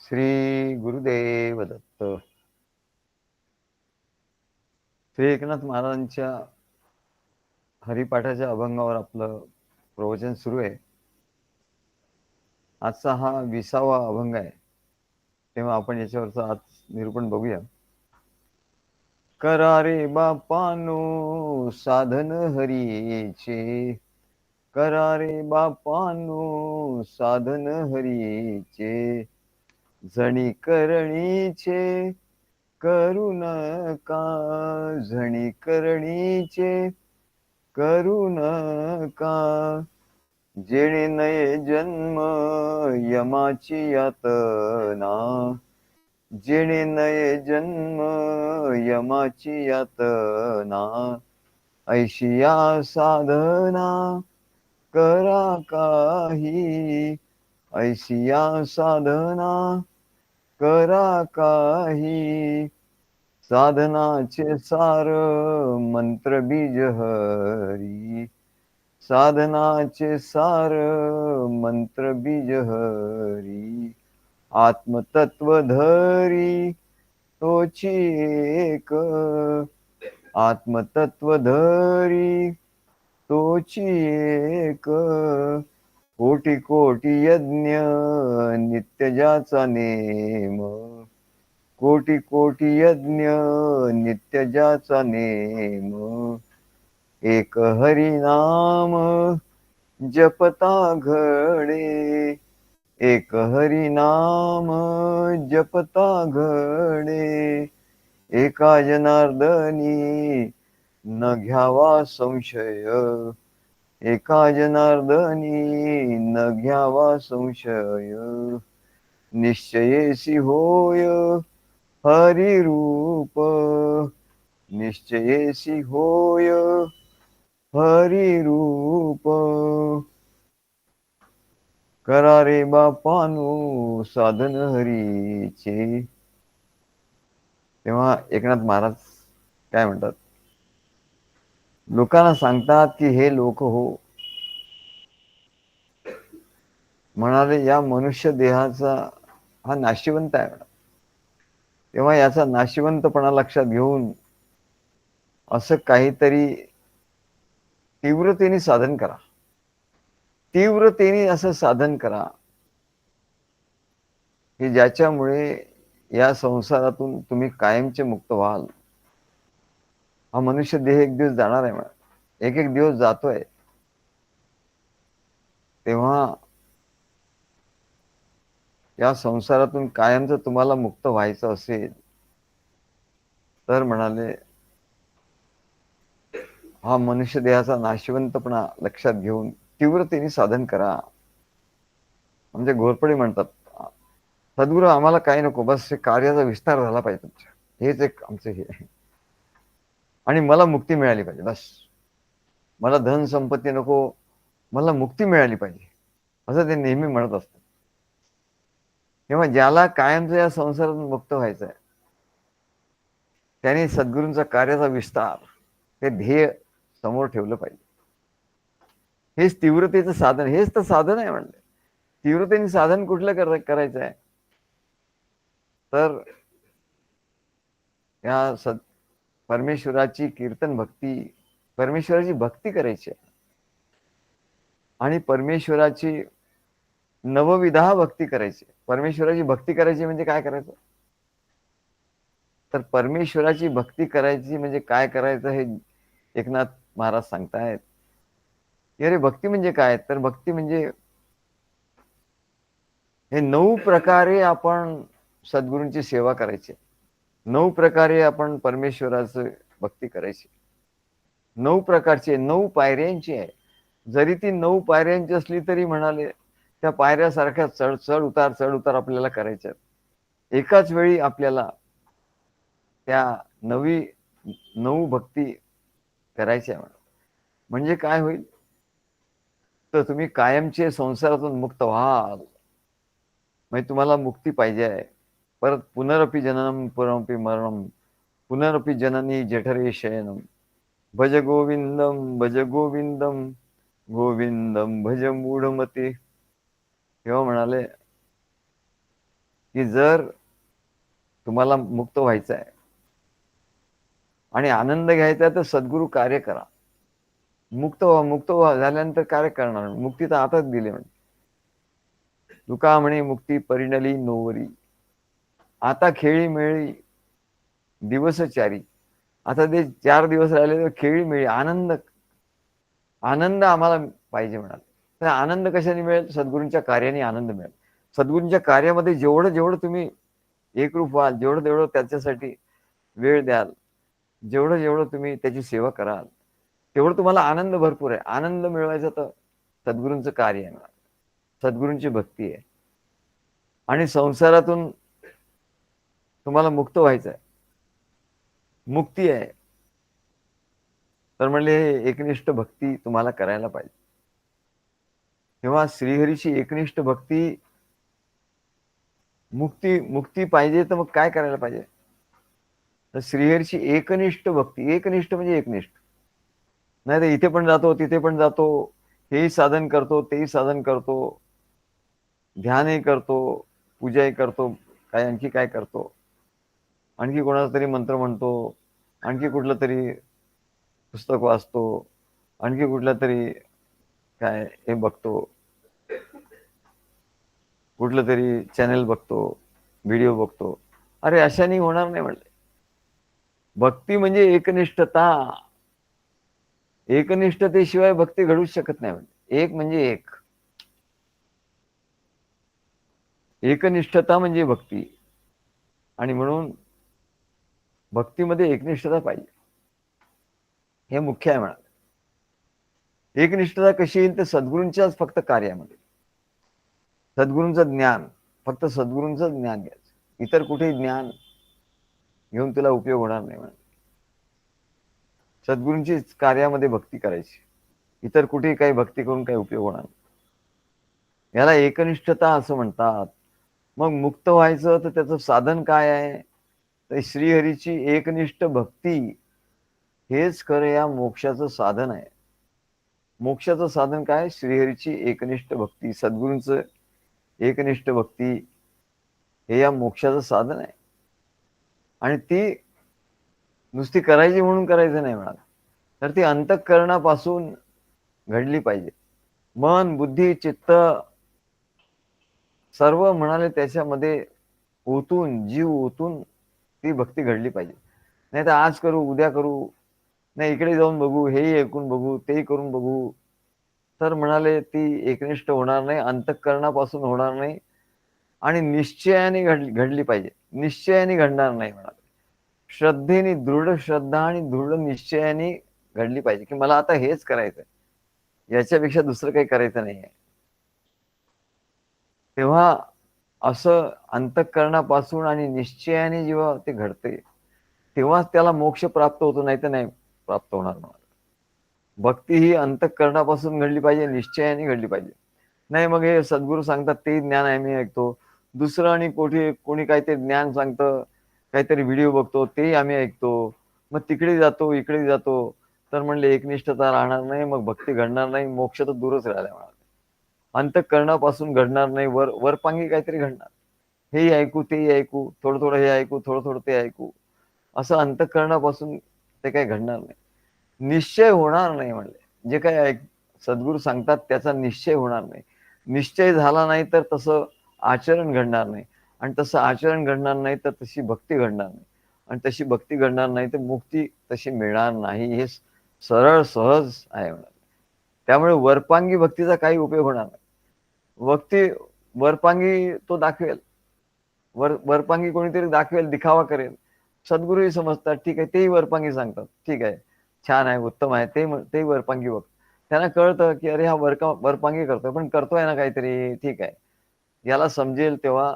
श्री गुरुदेव दत्त. श्री एकनाथ महाराजांच्या हरिपाठाच्या अभंगावर आपलं प्रवचन सुरू आहे. आजचा हा 20वा अभंग आहे, तेव्हा आपण याच्यावरचं आज निरूपण बघूया. करा रे बापानो साधन हरीचे, करा रे बापानो साधन हरीचे, जणी करणीचे करू नका, झणी करणीचे करू नका, जेणे नये जन्म यमाची यातना, जेणे नये जन्म यमाची यातना, ऐशिया साधना करा काही, ऐशिया साधना करा काही, साधनाचे सार मंत्र बीज हरी, साधनाचे सार मंत्र बीज हरी, आत्मतत्व धरी तोची एक, आत्मतत्व धरी तोची एक, कोटी कोटी यज्ञ नित्य ज्याचा नेम, कोटी कोटी यज्ञ नित्य ज्याचा नेम, एक हरिनाम जपता घडे, एक हरिनाम जपता घडे, एका जनार्दनी न घ्यावा संशय, एका जनार्दनी न घ्यावा संशय, निश्चयेसी होय हरी रूप, निश्चयेसी होय हरी रूप, करा रे बापानो साधन हरीचे. तेव्हा एकनाथ महाराज काय म्हणतात, लोकांना सांगतात की हे लोक हो, म्हणाले या मनुष्य देहाचा हा नाशिवंत आहे. तेव्हा याचा नाशिवंतपणा लक्षात घेऊन असं काहीतरी तीव्रतेने साधन करा, तीव्रतेने असं साधन करा की ज्याच्यामुळे या संसारातून तुम्ही कायमचे मुक्त व्हाल. हा मनुष्य देह एक दिवस जाणार आहे म्हणा, एक एक दिवस जातोय. तेव्हा या संसारातून कायमचं तुम्हाला मुक्त व्हायचं असेल तर म्हणाले हा मनुष्य देहाचा नाशिवंतपणा लक्षात घेऊन तीव्रतेने साधन करा. म्हणजे घोरपडे म्हणतात, सद्गुरू आम्हाला काही नको, बस कार्याचा विस्तार झाला पाहिजे तुमच्या, हेच एक आमचं हे आहे, आणि मला मुक्ती मिळाली पाहिजे, बस मला धन संपत्ती नको, मला मुक्ती मिळाली पाहिजे, असं ते नेहमी म्हणत असतात. तेव्हा ज्याला कायमचं या संसारातून मुक्त व्हायचं आहे त्याने सद्गुरूंचा कार्याचा विस्तार हे ध्येय समोर ठेवलं पाहिजे. हेच तीव्रतेचं साधन, हेच तर साधन आहे म्हणलं. तीव्रतेने साधन कुठलं करायचं आहे तर या परमेश्वराची कीर्तन भक्ती, परमेश्वराची भक्ती करायची आहे, आणि परमेश्वराची नवविधा भक्ती करायची. परमेश्वराची भक्ती करायची म्हणजे काय करायचं तर परमेश्वराची भक्ती करायची म्हणजे काय करायचं हे एकनाथ महाराज सांगतायत. अरे भक्ती म्हणजे काय तर भक्ती म्हणजे हे 9 प्रकारे आपण सद्गुरूंची सेवा करायची, 9 प्रकारे आपण परमेश्वराचं भक्ती करायची, 9 प्रकारची, 9 पायऱ्यांची आहे. जरी ती 9 पायऱ्यांची असली तरी म्हणाले त्या पायऱ्यासारख्या चढ चढ उतार आपल्याला करायच्या. एकाच वेळी आपल्याला त्या 9 भक्ती करायच्या. म्हणजे काय होईल तर तुम्ही कायमचे संसारातून मुक्त व्हाल. म्हणजे तुम्हाला मुक्ती पाहिजे आहे, परत पुनरपि जननम पुनरपि मरणम, पुनरपि जननी जठरे शयनम, भज गोविंदम भज गोविंदम, गोविंदम भज मूढमते. तेव्हा म्हणाले की जर तुम्हाला मुक्त व्हायचं आहे आणि आनंद घ्यायचा आहे तर सद्गुरू कार्य करा. मुक्त झाल्यानंतर कार्य करणार. मुक्ती तर आताच दिली म्हणजे. तुका म्हणे मुक्ती परिणली नोवरी, आता खेळी मिळी दिवसचारी. आता ते 4 दिवस राहिले तर खेळी मिळी, आनंद आम्हाला पाहिजे म्हणाल. तर आनंद कशाने मिळेल? सद्गुरूंच्या कार्याने आनंद मिळेल. सद्गुरूंच्या कार्यामध्ये जेवढं जेवढं तुम्ही एकरूप व्हाल, जेवढं जेवढं त्याच्यासाठी वेळ द्याल, जेवढं जेवढं तुम्ही त्याची सेवा कराल, तेवढं तुम्हाला आनंद भरपूर आहे. आनंद मिळवायचा तर सद्गुरूंचं कार्य आहे, सद्गुरूंची भक्ती आहे. आणि संसारातून तुम्हाला मुक्त व्हायचं आहे, मुक्ती आहे, तर म्हणले एकनिष्ठ भक्ती तुम्हाला करायला पाहिजे. तेव्हा श्रीहरीची एकनिष्ठ भक्ती, मुक्ती मुक्ती पाहिजे तर मग काय करायला पाहिजे? तर श्रीहरीची एकनिष्ठ भक्ती. एकनिष्ठ म्हणजे एकनिष्ठ. नाही तर इथे पण जातो, तिथे पण जातो, हेही साधन करतो, तेही साधन करतो, ध्यानही करतो, पूजाही करतो, काय आणखी काय करतो, आणखी कोणाचा तरी मंत्र म्हणतो, आणखी कुठलं तरी पुस्तक वाचतो, आणखी कुठला तरी काय हे बघतो, कुठलं तरी चॅनल बघतो, व्हिडिओ बघतो. अरे अशाने होणार नाही म्हणले. भक्ती म्हणजे एकनिष्ठता. एकनिष्ठतेशिवाय भक्ती घडूच शकत नाही म्हणजे. एक म्हणजे एक. एकनिष्ठता म्हणजे भक्ती. आणि म्हणून भक्तीमध्ये एकनिष्ठता पाहिजे, हे मुख्य आहे म्हणा. एकनिष्ठता कशी येईल? तर सद्गुरूंच्याच फक्त कार्यामध्ये, सद्गुरूंचं ज्ञान, फक्त सद्गुरूंचं ज्ञान घ्यायचं. इतर कुठेही ज्ञान घेऊन तुला उपयोग होणार नाही म्हणा. सद्गुरूंचीच कार्यामध्ये भक्ती करायची, इतर कुठेही काही भक्ती करून काही उपयोग होणार नाही. याला एकनिष्ठता असं म्हणतात. मग मुक्त व्हायचं तर त्याचं साधन काय आहे? तर श्रीहरीची एकनिष्ठ भक्ती हेच खरं या मोक्षाचं साधन आहे. मोक्षाचं साधन काय? श्रीहरीची एकनिष्ठ भक्ती, सद्गुरूंचं एकनिष्ठ भक्ती हे या मोक्षाचं साधन आहे. आणि ती नुसती करायची म्हणून करायचं नाही म्हणा, तर ती अंतःकरणापासून घडली पाहिजे. मन, बुद्धी, चित्त सर्व म्हणाले त्याच्यामध्ये ओतून, जीव ओतून ती भक्ती घडली पाहिजे. नाही तर आज करू, उद्या करू, नाही इकडे जाऊन बघू, हेही ऐकून बघू, तेही करून बघू, तर म्हणाले ती एकनिष्ठ होणार नाही, अंतःकरणापासून होणार नाही. आणि निश्चयाने घडली पाहिजे. निश्चयाने घडणार नाही म्हणाले. श्रद्धेने, दृढ श्रद्धा आणि दृढ निश्चयाने घडली पाहिजे, की मला आता हेच करायचंय, याच्यापेक्षा दुसरं काही करायचं नाहीये. तेव्हा असं अंतःकरणापासून आणि निश्चयाने जेव्हा ते घडते, तेव्हाच त्याला मोक्ष प्राप्त होतो, नाही तर नाही प्राप्त होणार मला. भक्ती ही अंतःकरणापासून घडली पाहिजे, निश्चयाने घडली पाहिजे. नाही मग हे सद्गुरू सांगतात ते ज्ञान आम्ही ऐकतो, दुसरं आणि कोणी काहीतरी ज्ञान सांगतं, काहीतरी व्हिडिओ बघतो, तेही आम्ही ऐकतो, मग तिकडे जातो, इकडे जातो, तर म्हणले एकनिष्ठता राहणार नाही, मग भक्ती घडणार नाही, मोक्ष तर दूरच राहिला म्हणाले. अंतःकरणापासून घडणार नाही, वरपांगी काहीतरी घडणार. हेही ऐकू, तेही ऐकू, थोडं थोडं हे ऐकू, थोडं थोडं ते ऐकू, असं अंतःकरणापासून ते काही घडणार नाही. निश्चय होणार नाही म्हणले. जे काही सद्गुरू सांगतात त्याचा निश्चय होणार नाही. निश्चय झाला नाही तर तसं आचरण घडणार नाही, आणि तसं आचरण घडणार नाही तर तशी भक्ती घडणार नाही, आणि तशी भक्ती घडणार नाही तर मुक्ती तशी मिळणार नाही. हे सरळ सहज आहे म्हणाले. त्यामुळे वरपांगी भक्तीचा काही उपयोग होणार नाही. भक्ती वरपांगी तो दाखवेल, वरपांगी कोणीतरी दाखवेल, दिखावा करेल. सद्गुरूही समजतात, ठीक आहे, तेही वरपांगी सांगतात, ठीक आहे, छान आहे, उत्तम आहे, तेही वरपांगी बघ. त्यांना कळतं की अरे हा वरपांगी करतोय, पण करतोय ना काहीतरी, ठीक आहे, याला समजेल तेव्हा,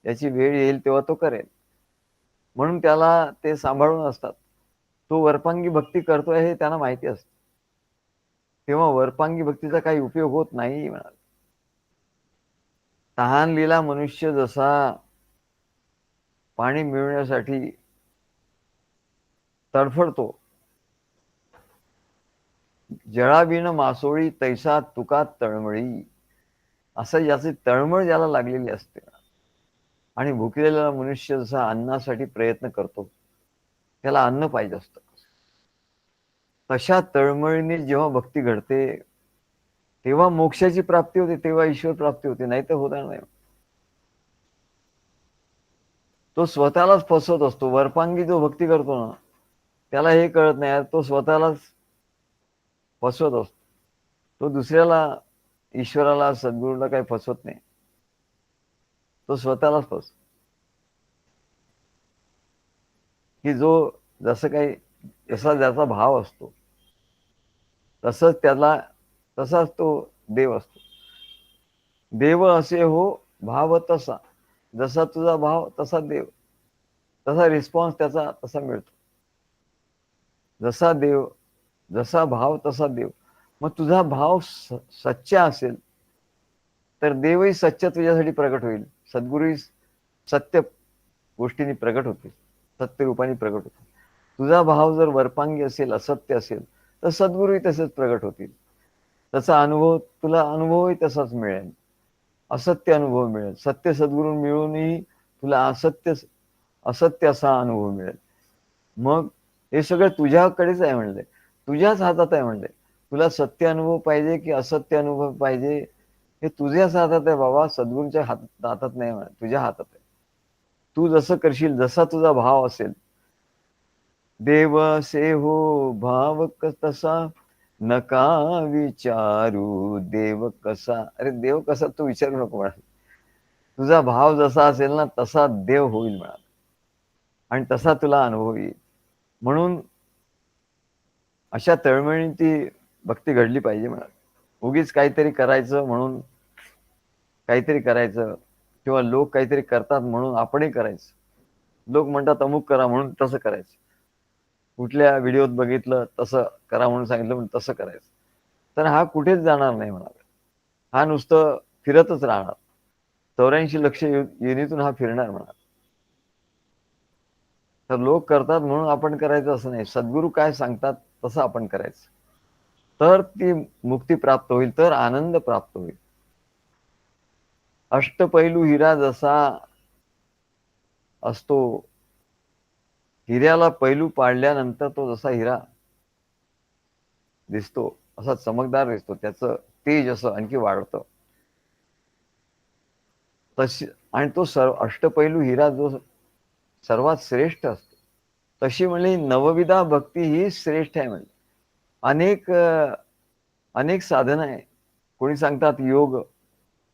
याची वेळ येईल तेव्हा तो करेल, म्हणून त्याला ते सांभाळून असतात. तो वरपांगी भक्ती करतोय हे त्यांना माहिती असतं. तेव्हा वरपांगी भक्तीचा काही उपयोग होत नाही म्हणाल. तहानलेला मनुष्य जसा पाणी मिळवण्यासाठी तडफडतो, जळाविण मासोळी तैसा तुका तळमळी, असं याची तळमळ ज्याला लागलेली असते, आणि भुकेलेला मनुष्य जसा अन्नासाठी प्रयत्न करतो, त्याला अन्न पाहिजे असतं, तशा तळमळीने जेव्हा भक्ती घडते तेव्हा मोक्षाची प्राप्ती होते, तेव्हा ईश्वर प्राप्ती होते, नाही तर होणार नाही. तो स्वतःलाच फसवत असतो. वरपांगी जो भक्ती करतो ना, त्याला हे कळत नाही, तो स्वतःलाच फसवत असतो. तो दुसऱ्याला, ईश्वराला, सद्गुरूला काही फसवत नाही, तो स्वतःलाच फसतो. की जो जसं काही, जसा ज्याचा भाव असतो तसंच त्याला, तसाच तो देव असतो. देव असे हो भाव तसा, जसा तुझा भाव तसा देव, तसा रिस्पॉन्स त्याचा तसा मिळतो. जसा देव, जसा भाव तसा देव. मग तुझा भाव सच्चा असेल तर देवही सच्च तुझ्यासाठी प्रकट होईल, सद्गुरूही सत्य गोष्टींनी प्रकट होतील, सत्य रूपाने प्रकट होतील. तुझा भाव जर वरपांगी असेल, असत्य असेल, तर सद्गुरूही तसेच प्रकट होतील. तसा अनुभव तुला, अनुभवही तसाच मिळेल, असत्य अनुभव मिळेल. सत्य सद्गुरू मिळूनही तुला असत्य, असत्य असा अनुभव मिळेल. मग हे सगळं तुझ्याकडेच आहे म्हणले, तुझ्याच हातात आहे म्हणले. तुला सत्य अनुभव पाहिजे की असत्य अनुभव पाहिजे, हे तुझ्याच हातात आहे बाबा, सद्गुरूंच्या हातात नाही, तुझ्या हातात आहे. तू जसं करशील, जसा तुझा भाव असेल. देव से हो भाव तसा, नका विचारू देव कसा. अरे देव कसा तू विचारू नको म्हणा, तुझा भाव जसा असेल ना तसा देव होईल म्हणा, आणि तसा तुला अनुभव येईल. म्हणून अशा तळमळीची भक्ती घडली पाहिजे म्हणा. उगीच काहीतरी करायचं म्हणून काहीतरी करायचं, किंवा लोक काहीतरी करतात म्हणून आपणही करायचं. लोक म्हणतात अमुक करा म्हणून तसं करायचं. कुठल्या व्हिडिओत बघितलं तसं करा म्हणून सांगितलं म्हणून तसं करायचं. तर हा कुठेच जाणार नाही म्हणा. हा नुसतं फिरतच राहणार. 84 लक्ष योनीतून हा फिरणार म्हणा. तर लोक करतात म्हणून आपण करायचं असं नाही. सद्गुरू काय सांगतात तसं आपण करायचं. तर ती मुक्ती प्राप्त होईल, तर आनंद प्राप्त होईल. अष्टपैलू हिरा जसा असतो, हिऱ्याला पैलू पाडल्यानंतर तो जसा हिरा दिसतो, असा चमकदार दिसतो, त्याचं तेज असं आणखी वाढतं. तशी, आणि तो अष्टपैलू हिरा जो सर्वात श्रेष्ठ असतो, तशी म्हणजे नवविधा भक्ती ही श्रेष्ठ आहे. म्हणजे अनेक अनेक साधनं आहे. कोणी सांगतात योग,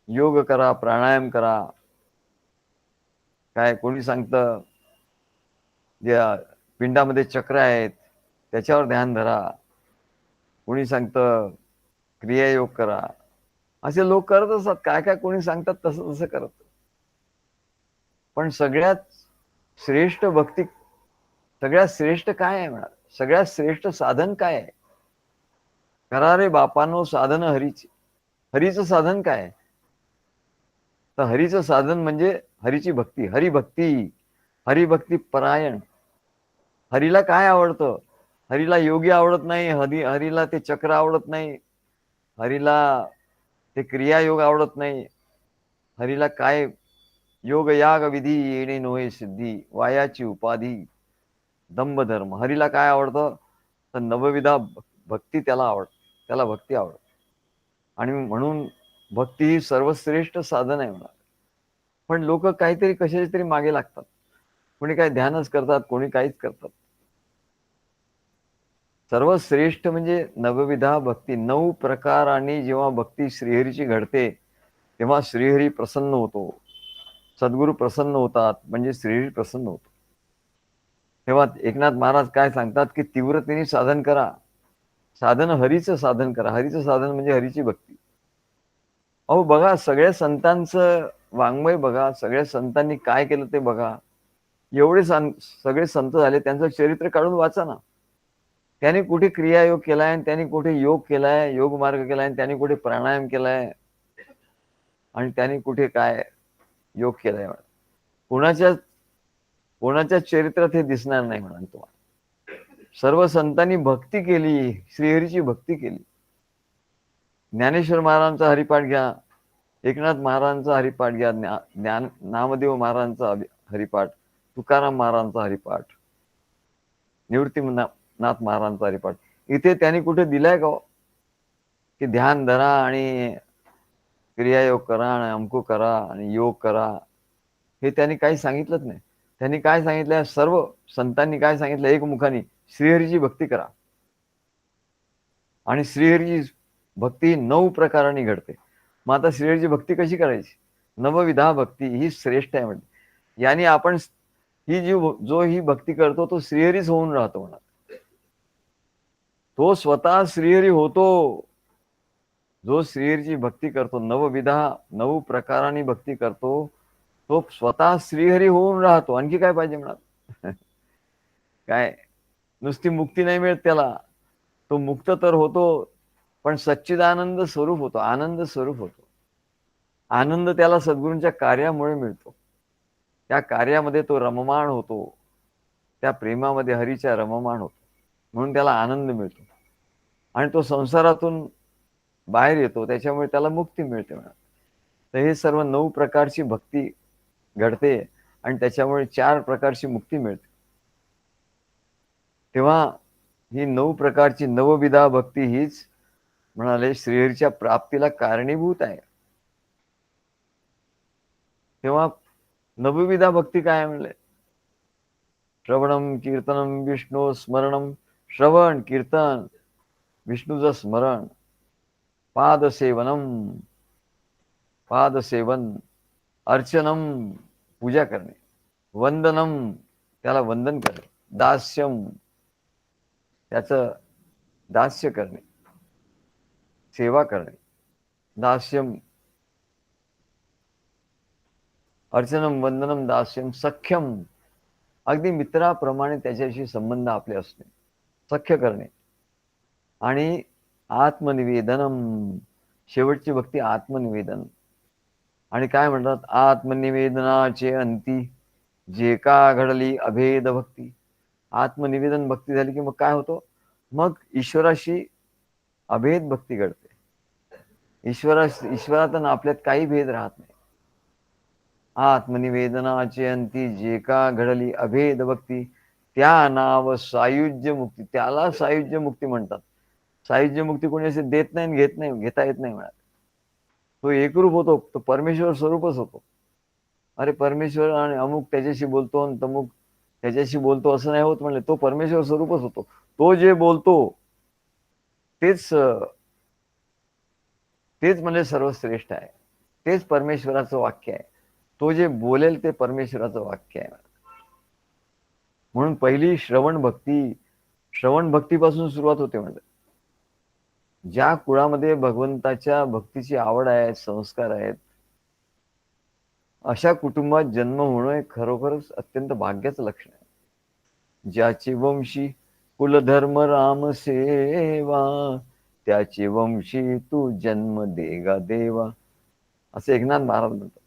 योग करा, प्राणायाम करा. काय कोणी सांगतं ज्या पिंडामध्ये चक्र आहेत त्याच्यावर ध्यान धरा. कोणी सांगतं क्रियायोग करा. असे लोक करत असतात, काय काय कोणी सांगतात तसं तसं करत. पण सगळ्यात श्रेष्ठ भक्ती, सगळ्यात श्रेष्ठ काय आहे म्हणा, सगळ्यात श्रेष्ठ साधन काय आहे? करा रे बापानो साधन हरीची. हरीचं साधन काय आहे? तर हरीचं साधन म्हणजे हरीची भक्ती, हरिभक्ती, हरिभक्ती परायण. हरीला काय आवडतं? हरीला योगी आवडत नाही, हरीला ते चक्र आवडत नाही, हरीला ते क्रियायोग आवडत नाही. हरीला काय योग याग विधी येणे नोहे सिद्धी, वायाची उपाधी दंभ धर्म. हरीला काय आवडतं? तर नवविधा भक्ती त्याला आवडत, त्याला भक्ती आवडत. आणि म्हणून भक्ती ही सर्वश्रेष्ठ साधन आहे म्हणा. पण लोक काहीतरी कशाच्या तरी मागे लागतात. कोणी काय ध्यानच करतात, कोणी काहीच करतात. सर्वश्रेष्ठ म्हणजे नवविधा भक्ती, 9 प्रकारांनी जेव्हा भक्ती श्रीहरीची घडते तेव्हा श्रीहरी प्रसन्न होतो, सद्गुरू प्रसन्न होतात, म्हणजे श्रीहरी प्रसन्न होतो. तेव्हा एकनाथ महाराज काय सांगतात की तीव्रतेने साधन करा. साधन हरीचं साधन करा. हरीचं साधन म्हणजे हरीची भक्ती. अहो बघा, सगळ्या संतांचं वाङ्मय बघा, सगळ्या संतांनी काय केलं ते बघा. एवढे सगळे संत झाले, त्यांचं चरित्र काढून वाचा ना. त्यांनी कुठे क्रियायोग केलाय, आणि त्यांनी कुठे योग केलाय, योग मार्ग केलाय, आणि त्यांनी कुठे प्राणायाम केलाय, आणि त्यांनी कुठे काय योग केलाय. कोणाच्या कोणाच्या चरित्रात हे दिसणार नाही म्हणा तुम्हाला. सर्व संतांनी भक्ती केली, श्रीहरीची भक्ती केली. ज्ञानेश्वर महाराजांचा हरिपाठ घ्या, एकनाथ महाराजांचा हरिपाठ घ्या, ज्ञान नामदेव महाराजांचा हरिपाठ, तुकाराम महाराजांचा हरिपाठ, निवृत्तीनाथ महाराजांचा हरिपाठ. इथे त्यांनी कुठे दिलाय का की ध्यान धरा आणि क्रियायोग करा आणि अमकू करा आणि योग करा? हे त्यांनी काही सांगितलंच नाही. त्यांनी काय सांगितलं? सर्व संतांनी काय सांगितलं एकमुखाने? श्रीहरीची भक्ती करा. आणि श्रीहरीची भक्ती 9 प्रकारांनी घडते. मग आता श्रीहरीची भक्ती कशी करायची? नवविधा भक्ती ही श्रेष्ठ आहे म्हणजे. याने आपण ही जो ही भक्ती करतो तो श्रीहरीच होऊन राहतो म्हणा. तो स्वतः श्रीहरी होतो. जो श्रीहरीची भक्ती करतो, 9 प्रकारांनी भक्ती करतो, तो स्वतः श्रीहरी होऊन राहतो. आणखी काय पाहिजे म्हणा? काय नुसती मुक्ती नाही मिळत त्याला, तो मुक्त तर होतो पण सच्चिदानंद स्वरूप होतो, आनंद स्वरूप होतो. आनंद त्याला सद्गुरूंच्या कार्यामुळे मिळतो. त्या कार्यामध्ये तो रममाण होतो, त्या प्रेमामध्ये हरीच्या रममाण होतो, म्हणून त्याला आनंद मिळतो आणि तो संसारातून बाहेर येतो, त्याच्यामुळे त्याला मुक्ती मिळते म्हणा. तर हे सर्व 9 प्रकारची भक्ती घडते आणि त्याच्यामुळे 4 प्रकारची मुक्ती मिळते. तेव्हा ही 9 प्रकारची नवविधा भक्ती हीच म्हणाले श्रीहरीच्या प्राप्तीला कारणीभूत आहे. तेव्हा नवविधा भक्ती काय म्हणले? श्रवणम कीर्तनम विष्णू स्मरणम. श्रवण कीर्तन विष्णूचं स्मरण, पादसेवनम पादसेवन, अर्चनम पूजा करणे, वंदनम त्याला वंदन करणे, दास्यम त्याचं दास्य करणे, सेवा करणे, दास्यम अर्चनम वंदनम दास्यम, सख्यम अगदी मित्राप्रमाणे त्याच्याशी संबंध आपले असणे, सख्य करणे, आणि आत्मनिवेदनम शेवटची भक्ती आत्मनिवेदन. आणि काय म्हणतात? आत्मनिवेदनाचे अंती जे का घडली अभेद भक्ती. आत्मनिवेदन भक्ती झाली की मग काय होतं? मग ईश्वराशी अभेद भक्ती घडते. ईश्वरात आपल्यात काही भेद राहत नाही. आत्मनिवेदनाचे अंती जे का घडली अभेद भक्ती, त्या नाव सायुज्य मुक्ती. त्याला सायुज्य मुक्ती म्हणतात. सायुज्य मुक्ती कोणी असे देत नाही, घेत नाही, घेता येत नाही म्हणा. तो एकरूप होतो, तो परमेश्वर स्वरूपच होतो. अरे परमेश्वर आणि अमुक त्याच्याशी बोलतो आणि तमुक त्याच्याशी बोलतो असं नाही होत म्हणले. तो परमेश्वर स्वरूपच होतो. तो जे बोलतो तेच म्हणजे सर्वश्रेष्ठ आहे. तेच परमेश्वराचं वाक्य आहे. तो जे बोलेल ते परमेश्वराचं वाक्य आहे. म्हणून पहिली श्रवण भक्तीपासून सुरुवात होते. म्हणजे ज्या कुळामध्ये भगवंताच्या भक्तीची आवड आहे, संस्कार आहेत, अशा कुटुंबात जन्म होणं हे खरोखरच अत्यंत भाग्याचं लक्षण आहे. ज्याची वंशी कुलधर्म राम सेवा, त्याची वंशी तू जन्म देगा देवा, असे एकनाथ महाराज म्हणतात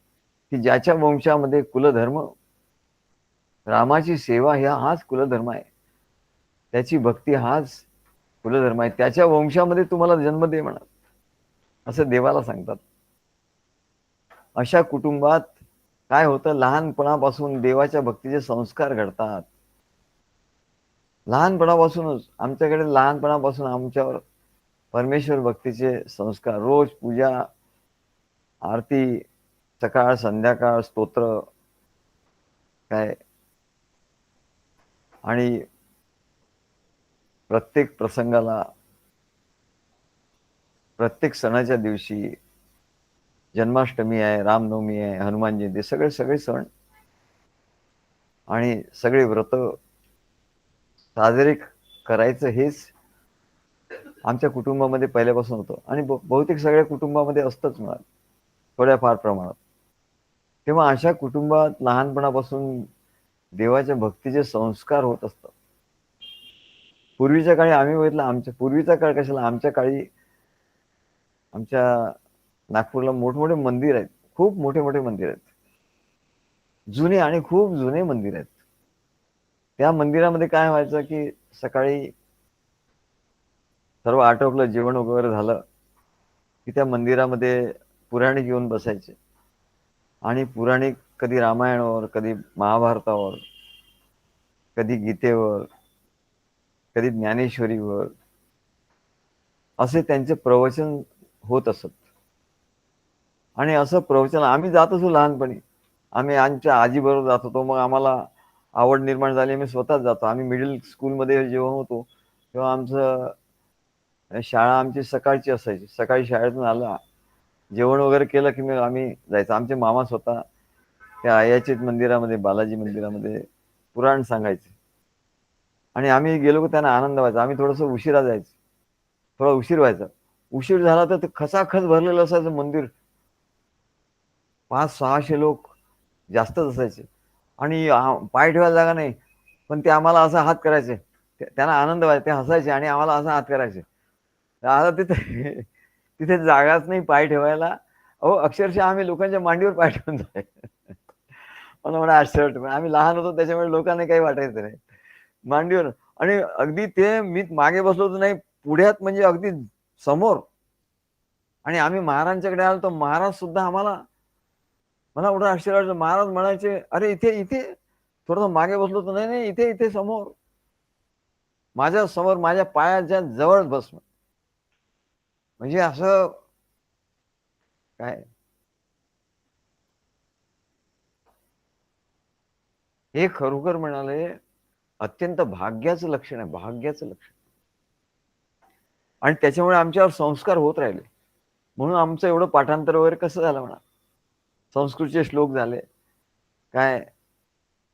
की ज्याच्या वंशामध्ये कुलधर्म रामाची सेवा हाच कुलधर्म आहे, त्याची भक्ती हाच कुलधर्म आहे, त्याच्या वंशामध्ये तुम्हाला जन्म दे म्हणा, असं देवाला सांगतात. अशा कुटुंबात काय होतं? लहानपणापासून देवाच्या भक्तीचे संस्कार घडतात. लहानपणापासूनच आमच्यावर परमेश्वर भक्तीचे संस्कार, रोज पूजा, आरती, सकाळ संध्याकाळ स्तोत्र काय, आणि प्रत्येक प्रसंगाला, प्रत्येक सणाच्या दिवशी, जन्माष्टमी आहे, रामनवमी आहे, हनुमान जयंती, सगळे सण आणि सगळे व्रत साजरे करायचं हेच आमच्या कुटुंबामध्ये पहिल्यापासून होतं आणि बहुतेक सगळ्या कुटुंबामध्ये असतंच म्हणा, थोड्याफार प्रमाणात. तेव्हा अशा कुटुंबात लहानपणापासून देवाच्या भक्तीचे संस्कार होत असतात. पूर्वीच्या काळी आम्ही बघितलं, पूर्वीचा काळ कशाला, आमच्या काळी आमच्या नागपूरला मोठमोठे मंदिर आहेत, खूप मोठे मोठे मंदिर आहेत, जुने आणि खूप जुने मंदिर आहेत. त्या मंदिरामध्ये काय व्हायचं की सकाळी सर्व आटोपलं, जेवण वगैरे झालं की त्या मंदिरामध्ये पुराणिक येऊन बसायचे आणि पुराणिक कधी रामायणावर, कधी महाभारतावर, कधी गीतेवर, कधी ज्ञानेश्वरीवर असे त्यांचे प्रवचन होत असत. आणि असं प्रवचन आम्ही जात असो लहानपणी. आम्ही आमच्या आजीबरोबर जात होतो. मग आम्हाला आवड निर्माण झाली. आम्ही स्वतःच जातो. आम्ही मिडल स्कूलमध्ये जेव्हा होतो, तेव्हा शाळा आमची सकाळची असायची. सकाळी शाळेतून आलं, जेवण वगैरे केलं की मग आम्ही जायचो. आमचे मामा स्वतः त्या अय्याचीत मंदिरामध्ये, बालाजी मंदिरामध्ये पुराण सांगायचे. आणि आम्ही गेलो की त्यांना आनंद व्हायचा. आम्ही थोडंसं उशिरा जायचो. थोडा उशीर व्हायचा. उशीर झाला तर ते खचाखच भरलेलं असायचं मंदिर. 500-600 लोक जास्तच असायचे. आणि पाय ठेवायला जागा नाही. पण ते आम्हाला असा हात करायचे. त्यांना आनंद व्हायचा. ते हसायचे आणि आम्हाला असा हात करायचे. आता तिथे तिथे जागाच नाही पाय ठेवायला. अहो, अक्षरशः आम्ही लोकांच्या मांडीवर पाय ठेवून जायचो. मला म्हणा आश्चर्य वाटतं. पण आम्ही लहान होतो त्याच्यामुळे लोकांना काही वाटायचं नाही. मांडीवर आणि अगदी ते मी मागे बसलो तर नाही, पुढ्यात म्हणजे अगदी समोर. आणि आम्ही महाराजांच्याकडे आलो तर महाराज सुद्धा आम्हाला, मला एवढं आश्चर्य वाटलं. महाराज म्हणायचे, "अरे इथे, इथे." थोडंसं मागे बसलो तर, "नाही, नाही, इथे, इथे समोर. माझ्या समोर माझ्या पायाच्या जवळ बस." म्हणजे असं काय, हे खरोखर म्हणाले अत्यंत भाग्याचं लक्षण आहे, भाग्याचं लक्षण. आणि त्याच्यामुळे आमच्यावर संस्कार होत राहिले. म्हणून आमचं एवढं पाठांतर वगैरे कसं झालं म्हणा. संस्कृतचे श्लोक झाले, काय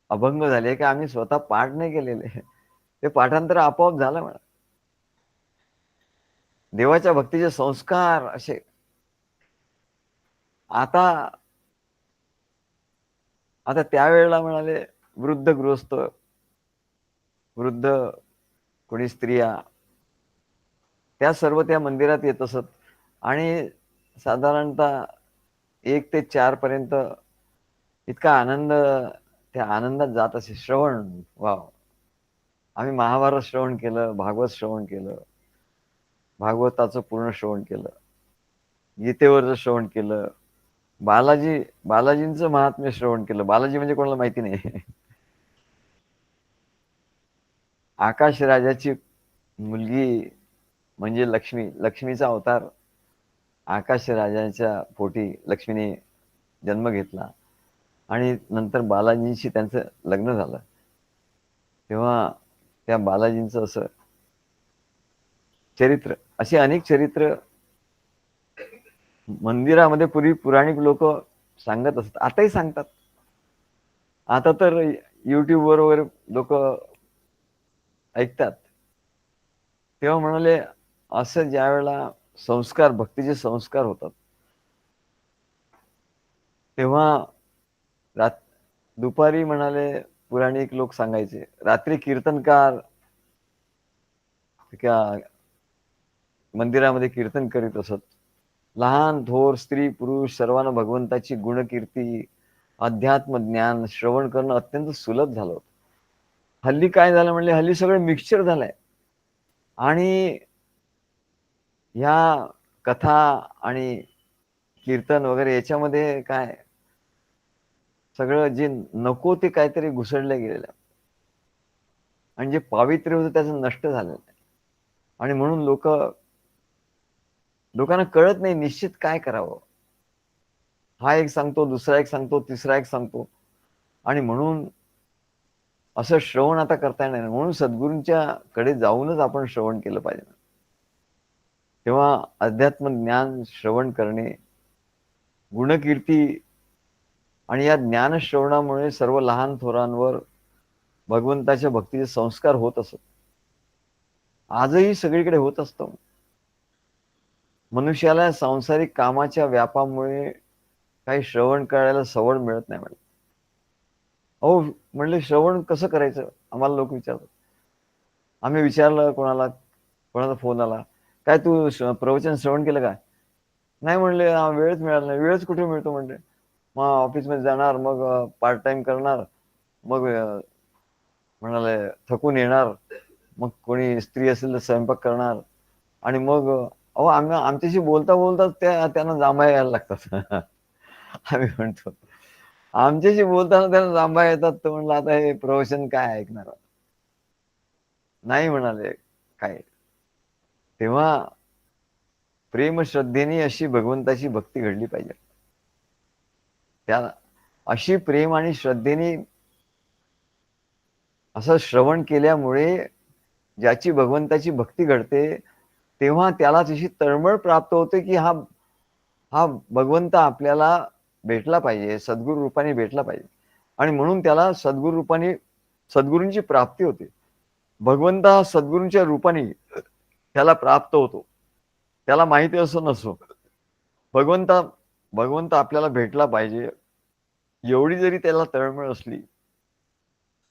अभंग झाले, की आम्ही स्वतः पाठ नाही केलेले. ते पाठांतर आपोआप झालं म्हणा. देवाच्या भक्तीचे संस्कार असे. आता आता त्यावेळेला म्हणाले वृद्ध गृहस्थ, वृद्ध कोणी स्त्रिया, त्या सर्व त्या मंदिरात येत असत. आणि साधारणतः 1 ते 4 पर्यंत इतका आनंद, त्या आनंदात जात असे. श्रवण, वाव! आम्ही महाभारत श्रवण केलं, भागवत श्रवण केलं, भागवताचं पूर्ण श्रवण केलं, गीतेवरचं श्रवण केलं, बालाजींचं महात्म्य श्रवण केलं. बालाजी म्हणजे कोणाला माहिती नाही. आकाश राजाची मुलगी म्हणजे लक्ष्मी, लक्ष्मीचा अवतार. आकाश राजाच्या पोटी लक्ष्मीने जन्म घेतला आणि नंतर बालाजींशी त्यांचं लग्न झालं. तेव्हा त्या बालाजींचं असं चरित्र, अशी अनेक चरित्र मंदिरामध्ये पूर्वी पुराणिक लोक सांगत असतात. आताही सांगतात. आता तर युट्यूबवर वगैरे लोक ऐकतात. तेव्हा म्हणाले असं ज्या वेळेला संस्कार, भक्तीचे संस्कार होतात, तेव्हा रात दुपारी म्हणाले पुराणिक लोक सांगायचे, रात्री कीर्तनकार त्या मंदिरामध्ये कीर्तन करीत असत. लहान थोर स्त्री पुरुष सर्वांना भगवंताची गुणकीर्ती, अध्यात्म ज्ञान श्रवण करणं अत्यंत सुलभ झालं होतं. हल्ली काय झालं म्हणले, हल्ली सगळं मिक्सचर झालंय. आणि ह्या कथा आणि कीर्तन वगैरे याच्यामध्ये काय सगळं जे नको ते काहीतरी घुसळलं गेलेलं आहे. आणि जे पावित्र्य होतं त्याचं नष्ट झालेलं आहे. आणि म्हणून लोकांना कळत नाही निश्चित काय करावं. हा एक सांगतो, दुसरा एक सांगतो, तिसरा एक सांगतो. आणि म्हणून असं श्रवण आता करता येणार नाही. म्हणून सद्गुरूंच्या कडे जाऊनच आपण श्रवण केलं पाहिजे. तेव्हा अध्यात्म ज्ञान श्रवण करणे, गुणकीर्ती, आणि या ज्ञानश्रवणामुळे सर्व लहान थोरांवर भगवंताच्या भक्तीचे संस्कार होत असत. आजही सगळीकडे होत असतं. मनुष्याला सांसारिक कामाच्या व्यापामुळे काही श्रवण करायला सवड मिळत नाही म्हणे. अहो म्हणले श्रवण कसं करायचं, आम्हाला लोक विचारतात. आम्ही विचारलं कोणाला, कोणाचा फोन आला, काय तू प्रवचन श्रवण केलं काय? नाही म्हणले, वेळच मिळाला नाही. वेळच कुठे मिळतो म्हणले. मग ऑफिसमध्ये जाणार, मग पार्ट टाइम करणार, मग म्हणाले थकून येणार, मग कोणी स्त्री असेल तर स्वयंपाक करणार, आणि मग अहो आमच्याशी बोलता बोलताच त्यांना जांभया यायला लागतात. आम्ही म्हणतो आमच्याशी बोलताना त्यांना जांभया येतात, तर म्हणलं आता हे प्रवचन काय ऐकणार आहोत? नाही म्हणाले काय. तेव्हा प्रेम श्रद्धेने अशी भगवंताची भक्ती घडली पाहिजे. त्या अशी प्रेम आणि श्रद्धेने असं श्रवण केल्यामुळे ज्याची भगवंताची भक्ती घडते, तेव्हा त्याला तशी तळमळ प्राप्त होते, की हा हा भगवंत आपल्याला भेटला पाहिजे, सद्गुरू रूपाने भेटला पाहिजे. आणि म्हणून त्याला सद्गुरू रूपाने सद्गुरूंची प्राप्ती होते. भगवंत हा सद्गुरूंच्या रूपाने त्याला प्राप्त होतो. त्याला माहिती असो नसो. भगवंत भगवंत आपल्याला भेटला पाहिजे, एवढी जरी त्याला तळमळ असली,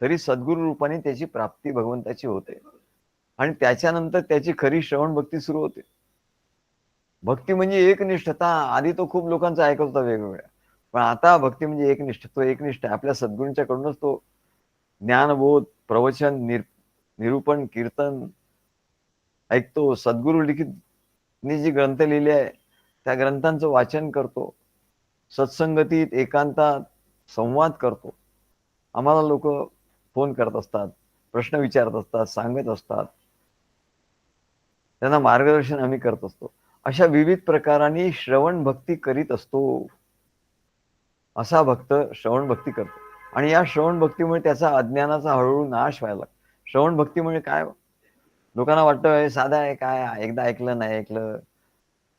तरी सद्गुरू रूपाने त्याची प्राप्ती भगवंताची होते. आणि त्याच्यानंतर त्याची खरी श्रवण भक्ती सुरू होते. भक्ती म्हणजे एकनिष्ठता. आधी तो खूप लोकांचं ऐकत होता वेगवेगळ्या. पण आता भक्ती म्हणजे एकनिष्ठ. तो एकनिष्ठ आपल्या सद्गुरूंच्याकडूनच तो ज्ञानबोध, प्रवचन, निरूपण, कीर्तन ऐकतो. सद्गुरू लिखितनी जी ग्रंथ लिहिले आहे, त्या ग्रंथांचं वाचन करतो. सत्संगतीत, एकांतात संवाद करतो. आम्हाला लोक फोन करत असतात, प्रश्न विचारत असतात, सांगत असतात. त्यांना मार्गदर्शन आम्ही करत असतो. अशा विविध प्रकारांनी श्रवण भक्ती करीत असतो. असा भक्त श्रवण भक्ती करतो. आणि या श्रवण भक्तीमुळे त्याचा अज्ञानाचा हळूहळू नाश व्हायला लागतो. श्रवण भक्तीमुळे काय, लोकांना वाटतं हे साधं आहे, काय एकदा ऐकलं नाही ऐकलं.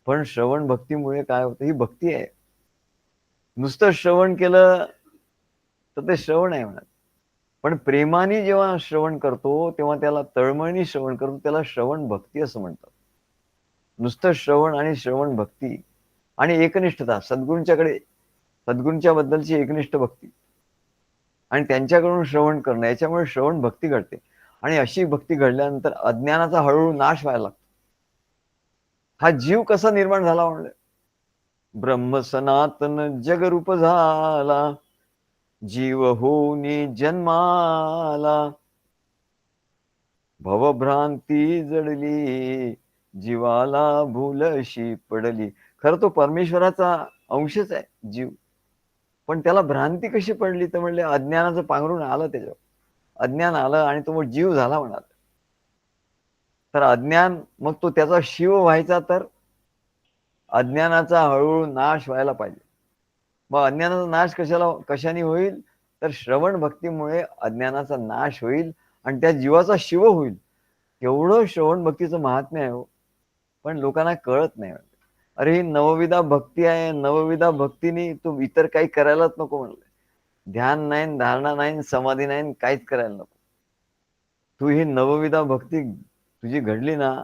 पण श्रवण भक्तीमुळे काय होतं, ही भक्ती आहे. नुसतं श्रवण केलं तर ते श्रवण आहे म्हणत. पण प्रेमाने जेव्हा श्रवण करतो, तेव्हा त्याला तळमळीने श्रवण करतो, त्याला श्रवण भक्ती असं म्हणतात. नुसतं श्रवण आणि श्रवण भक्ती आणि एकनिष्ठता, सद्गुरूंच्या बद्दलची एकनिष्ठ भक्ती आणि त्यांच्याकडून श्रवण करणं, याच्यामुळे श्रवण भक्ती घडते. आणि अशी भक्ती घडल्यानंतर अज्ञानाचा हळूहळू नाश व्हायला लागतो. हा जीव कसा निर्माण झाला म्हणलं, ब्रह्म सनातन जगरूप झाला, जीव होनी जन्माला, भवभ्रांती जडली, जीवाला भूलशी पडली. खरं तो परमेश्वराचा अंशच आहे जीव. पण त्याला भ्रांती कशी पडली, तर म्हणले अज्ञानाचं पांघरून आलं त्याच्यावर. अज्ञान आलं आणि तो मग जीव झाला म्हणाल. तर अज्ञान, मग तो त्याचा शिव व्हायचा, तर अज्ञानाचा हळूहळू नाश व्हायला पाहिजे. मग अज्ञानाचा नाश कशाने होईल, तर श्रवण भक्तीमुळे अज्ञानाचा नाश होईल आणि त्या जीवाचा शिव होईल. एवढं श्रवण भक्तीचं महात्म्य आहे हो. पण लोकांना कळत नाही. अरे ही नवविधा भक्ती आहे, नवविधा भक्तीने तू इतर काही करायलाच नको म्हणलं. ध्यान नाही, धारणा नाही, समाधी नाही, काहीच करायला नको. तू ही नवविधा भक्ती तुझी घडली ना,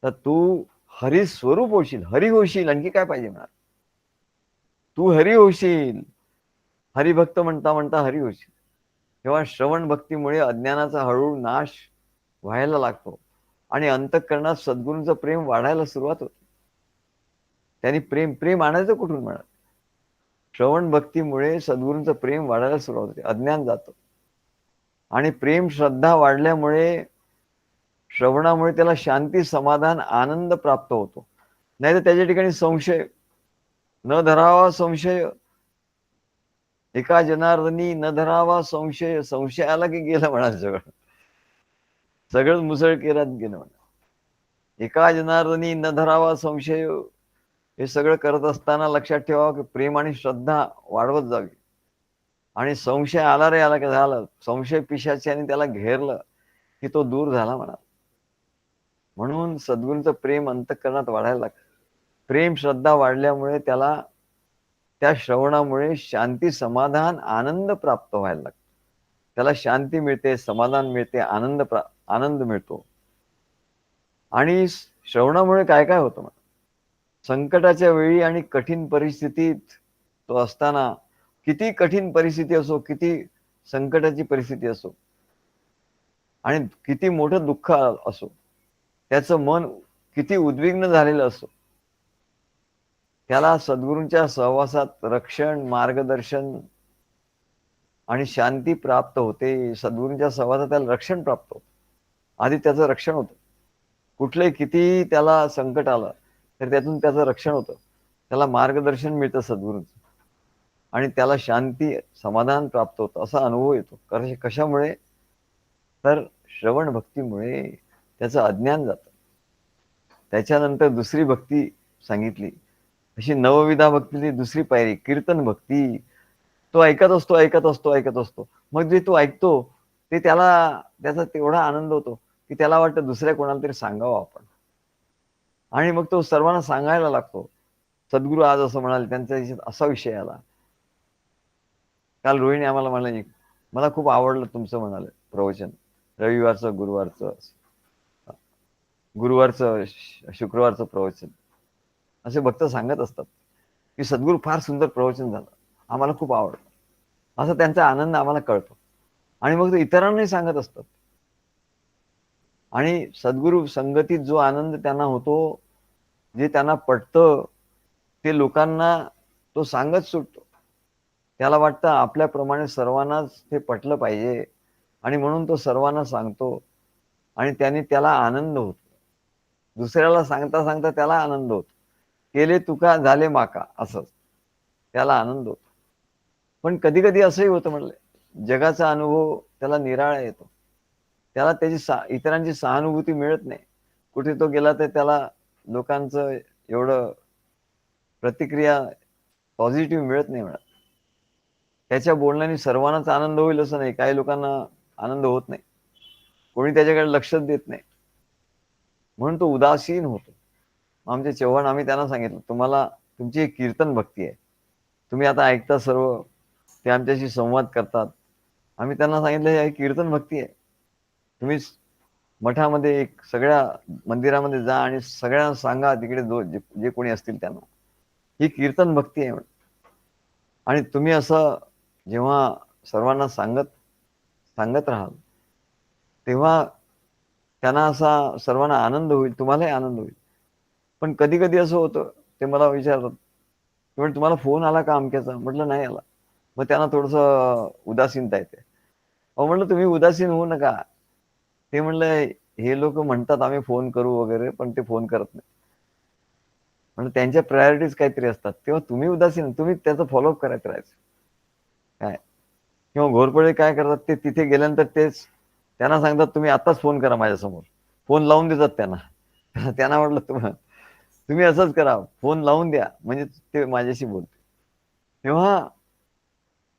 तर तू हरी स्वरूप होशील, हरी होशील. आणखी काय पाहिजे म्हणा, तू हरी होशील. हरिभक्त म्हणता म्हणता हरी होशील. तेव्हा श्रवण भक्तीमुळे अज्ञानाचा हळूहळू नाश व्हायला लागतो आणि अंतःकरणात सद्गुरूंचं प्रेम वाढायला सुरुवात होते. त्यांनी प्रेम आणायचं कुठून म्हणत, श्रवण भक्तीमुळे सद्गुरूंचं प्रेम वाढायला सुरुवात होते. अज्ञान जातो आणि प्रेम श्रद्धा वाढल्यामुळे, श्रवणामुळे त्याला शांती, समाधान, आनंद प्राप्त होतो. नाही तर त्याच्या ठिकाणी संशय न धरावा, संशय एका जनार्दनी न धरावा संशय. संशय आला की गेलं म्हणा सगळं मुसळ केरात गेलं म्हणा. एका जनार्दनी न धरावा संशय. हे सगळं करत असताना लक्षात ठेवावं की प्रेम आणि श्रद्धा वाढवत जावी. आणि संशय आला रे आला की झालं, संशय पिशाच्याने त्याला घेरलं की तो दूर झाला म्हणा. म्हणून सद्गुरूंचं प्रेम अंतःकरणात वाढायला लागतं. प्रेम श्रद्धा वाढल्यामुळे त्याला त्या श्रवणामुळे शांती, समाधान, आनंद प्राप्त व्हायला लागतो. त्याला शांती मिळते, समाधान मिळते, आनंद मिळतो. आणि श्रवणामुळे काय काय होतं, संकटाच्या वेळी आणि कठीण परिस्थितीत तो असताना, किती कठीण परिस्थिती असो, किती संकटाची परिस्थिती असो आणि किती मोठं दुःख असो, त्याचं मन किती उद्विग्न झालेलं असो, त्याला सद्गुरूंच्या सहवासात रक्षण, मार्गदर्शन आणि शांती प्राप्त होते. सद्गुरूंच्या सहवासात त्याला रक्षण प्राप्त होतं. आधी त्याचं रक्षण होतं. कुठलंही किती त्याला संकट आलं तर त्यातून त्याचं रक्षण होतं, त्याला मार्गदर्शन मिळतं सद्गुरूंचं आणि त्याला शांती समाधान प्राप्त होतं, असा अनुभव येतो. कशामुळे? तर श्रवण भक्तीमुळे त्याचं अज्ञान जातं. त्याच्यानंतर दुसरी भक्ती सांगितली, अशी नवविधा भक्तीची दुसरी पायरी कीर्तन भक्ती. तो ऐकत असतो, ऐकत असतो, ऐकत असतो. मग जे तो ऐकतो ते त्याचा तेवढा आनंद होतो, की त्याला वाटतं दुसऱ्या कोणाला तरी सांगावं आपण. आणि मग तो सर्वांना सांगायला लागतो. सद्गुरू आज असं म्हणाले, त्यांच्या ह्याच्यात असा विषय आला. काल रोहिणी आम्हाला म्हणाली, "मला खूप आवडलं तुमचं म्हणाले प्रवचन. रविवारचं, गुरुवारचं, शुक्रवारचं प्रवचन." असे भक्त सांगत असतात, की सद्गुरू फार सुंदर प्रवचन झालं. आम्हाला खूप आवडलं. असा त्यांचा आनंद आम्हाला कळतो. आणि मग ते इतरांनाही सांगत असतात. आणि सद्गुरू संगतीत जो आनंद त्यांना होतो, जे त्यांना पटतं, ते लोकांना तो सांगत सुटतो. त्याला वाटतं आपल्याप्रमाणे सर्वांनाच ते पटलं पाहिजे आणि म्हणून तो सर्वांना सांगतो आणि त्याने त्याला आनंद होतो. दुसऱ्याला सांगता सांगता त्याला आनंद होतो. केले तुका झाले माका असंच. त्याला आनंद होतो. पण कधी-कधी असंही होतं म्हणले, जगाचा अनुभव त्याला निराळा येतो. त्याला इतरांची सहानुभूती मिळत नाही. कुठे तो गेला तर त्याला लोकांचं एवढं प्रतिक्रिया पॉझिटिव्ह मिळत नाही म्हणा. त्याच्या बोलण्याने सर्वांनाच आनंद होईल असं नाही. काही लोकांना आनंद होत नाही. कोणी त्याच्याकडे लक्षच देत नाही. म्हणून तो उदासीन होतो. आमचे चव्हाण आम्ही त्यांना सांगितलं, "तुम्हाला तुमची एक कीर्तन भक्ती आहे. तुम्ही आता ऐकता सर्व, ते आमच्याशी संवाद करतात." आम्ही त्यांना सांगितलं, "ही कीर्तन भक्ती आहे. तुम्ही मठामध्ये एक सगळ्या मंदिरामध्ये जा आणि सगळ्यांना सांगा तिकडे जे जे कोणी असतील त्यांना. ही कीर्तन भक्ती आहे." आणि तुम्ही असं जेव्हा सर्वांना सांगत सांगत राहाल, तेव्हा त्यांना असा सर्वांना आनंद होईल, तुम्हालाही आनंद होईल. पण कधी-कधी असं होतं, ते मला विचारतात, ते म्हणले, "तुम्हाला फोन आला का अमक्याचा?" म्हटलं, "नाही आला." मग त्यांना थोडंसं उदासीनता येते. अहो म्हटलं, "तुम्ही उदासीन होऊ नका." ते म्हणले, "हे लोकं म्हणतात आम्ही फोन करू वगैरे, पण ते फोन करत नाही." म्हणजे त्यांच्या प्रायोरिटीज काहीतरी असतात. तेव्हा तुम्ही उदासीन तुम्ही त्याचं फॉलोअप करत राहायचं. काय किंवा घोरपडे काय करतात, ते तिथे गेल्यानंतर त्यांना सांगतात, "तुम्ही आत्ताच फोन करा माझ्यासमोर." फोन लावून देतात त्यांना. त्यांना म्हटलं, तुम्ही असंच करा, फोन लावून द्या, म्हणजे ते माझ्याशी बोलतील." तेव्हा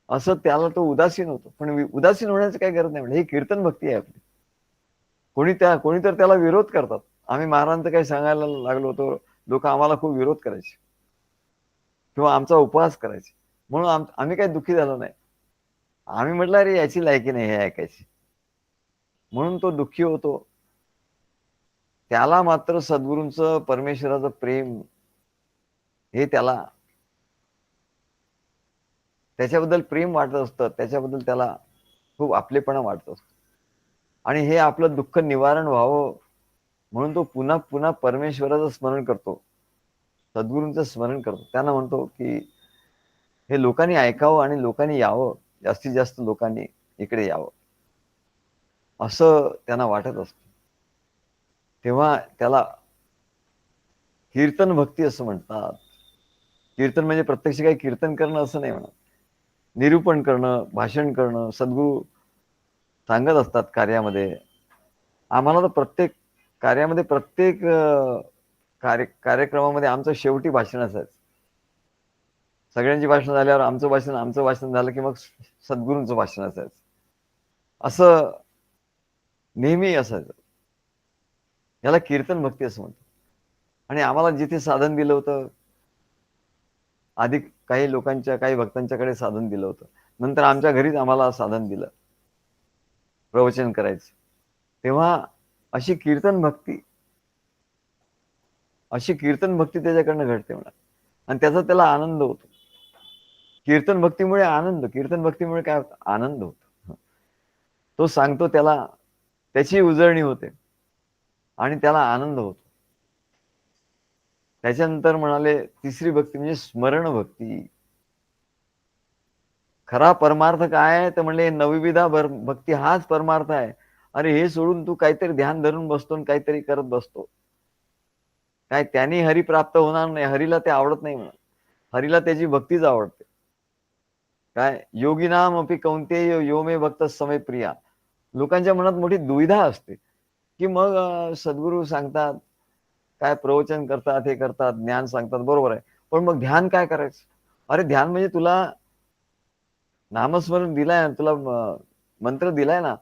असं त्याला तो उदासीन होतो. पण उदासीन होण्याची काही गरज नाही. म्हणजे ही कीर्तन भक्ती आहे आपली. कोणी तर त्याला विरोध करतात. आम्ही महाराजांचं काही सांगायला लागलो होतो, लोकं आम्हाला खूप विरोध करायचे किंवा आमचा उपहास करायचे. म्हणून आम्ही काही दुःखी झालो नाही. आम्ही म्हटलं, "अरे याची लायकी नाही हे ऐकायची." म्हणून तो दुःखी होतो. त्याला मात्र सद्गुरूंचं, परमेश्वराचं प्रेम हे त्याच्याबद्दल प्रेम वाटत असतं. त्याच्याबद्दल त्याला खूप आपलेपणा वाटत असतो. आणि हे आपलं दुःख निवारण व्हावं म्हणून तो पुन्हा पुन्हा परमेश्वराचं स्मरण करतो. सद्गुरूंचं स्मरण करतो. त्यांना म्हणतो, की हे लोकांनी ऐकावं आणि लोकांनी यावं. जास्तीत जास्त लोकांनी इकडे यावं. असं त्यांना वाटत असतं. तेव्हा त्याला कीर्तन भक्ती असं म्हणतात. कीर्तन म्हणजे प्रत्यक्ष काही कीर्तन करणं असं नाही म्हणत. निरूपण करणं, भाषण करणं, सद्गुरू सांगत असतात कार्यामध्ये. आम्हाला तर प्रत्येक कार्यामध्ये प्रत्येक कार्यक्रमामध्ये आमचं शेवटी भाषण असायचं. सगळ्यांची भाषण झाल्यावर आमचं भाषण झालं की मग सद्गुरूंचं भाषण असायचं. असं नेहमी असायचं. याला कीर्तन भक्ती असं म्हणतात. आणि आम्हाला जिथे साधन दिलं होतं, आधी काही भक्तांच्याकडे साधन दिलं होतं. नंतर आमच्या घरीच आम्हाला साधन दिलं, प्रवचन करायचं. तेव्हा अशी कीर्तन भक्ती त्याच्याकडनं घडते म्हणा आणि त्याचा त्याला आनंद होतो. कीर्तन भक्तीमुळे काय होतं? आनंद होतो. तो सांगतो त्याची उजळणी होते आणि त्याला आनंद होतो. त्याच्यानंतर म्हणाले तिसरी भक्ती म्हणजे स्मरण भक्ती. खरा परमार्थ काय आहे? तर म्हणले नवविधा भक्ती हाच परमार्थ आहे. अरे हे सोडून तू काहीतरी ध्यान धरून बसतो आणि काहीतरी करत बसतो, काय त्यांनी हरी प्राप्त होणार नाही. हरीला ते आवडत नाही म्हणून. हरीला त्याची भक्तीच आवडते. काय योगी नाम अपि कौंतेय यो मे भक्त समय प्रिया. लोकांच्या मनात मोठी दुविधा असते की मग सद्गुरू सांगतात, काय प्रवचन करतात, हे करतात, ज्ञान सांगतात, बरोबर आहे, पण मग ध्यान काय करायचं? अरे ध्यान म्हणजे तुला नामस्मरण दिलाय, तुला मंत्र दिलाय ना,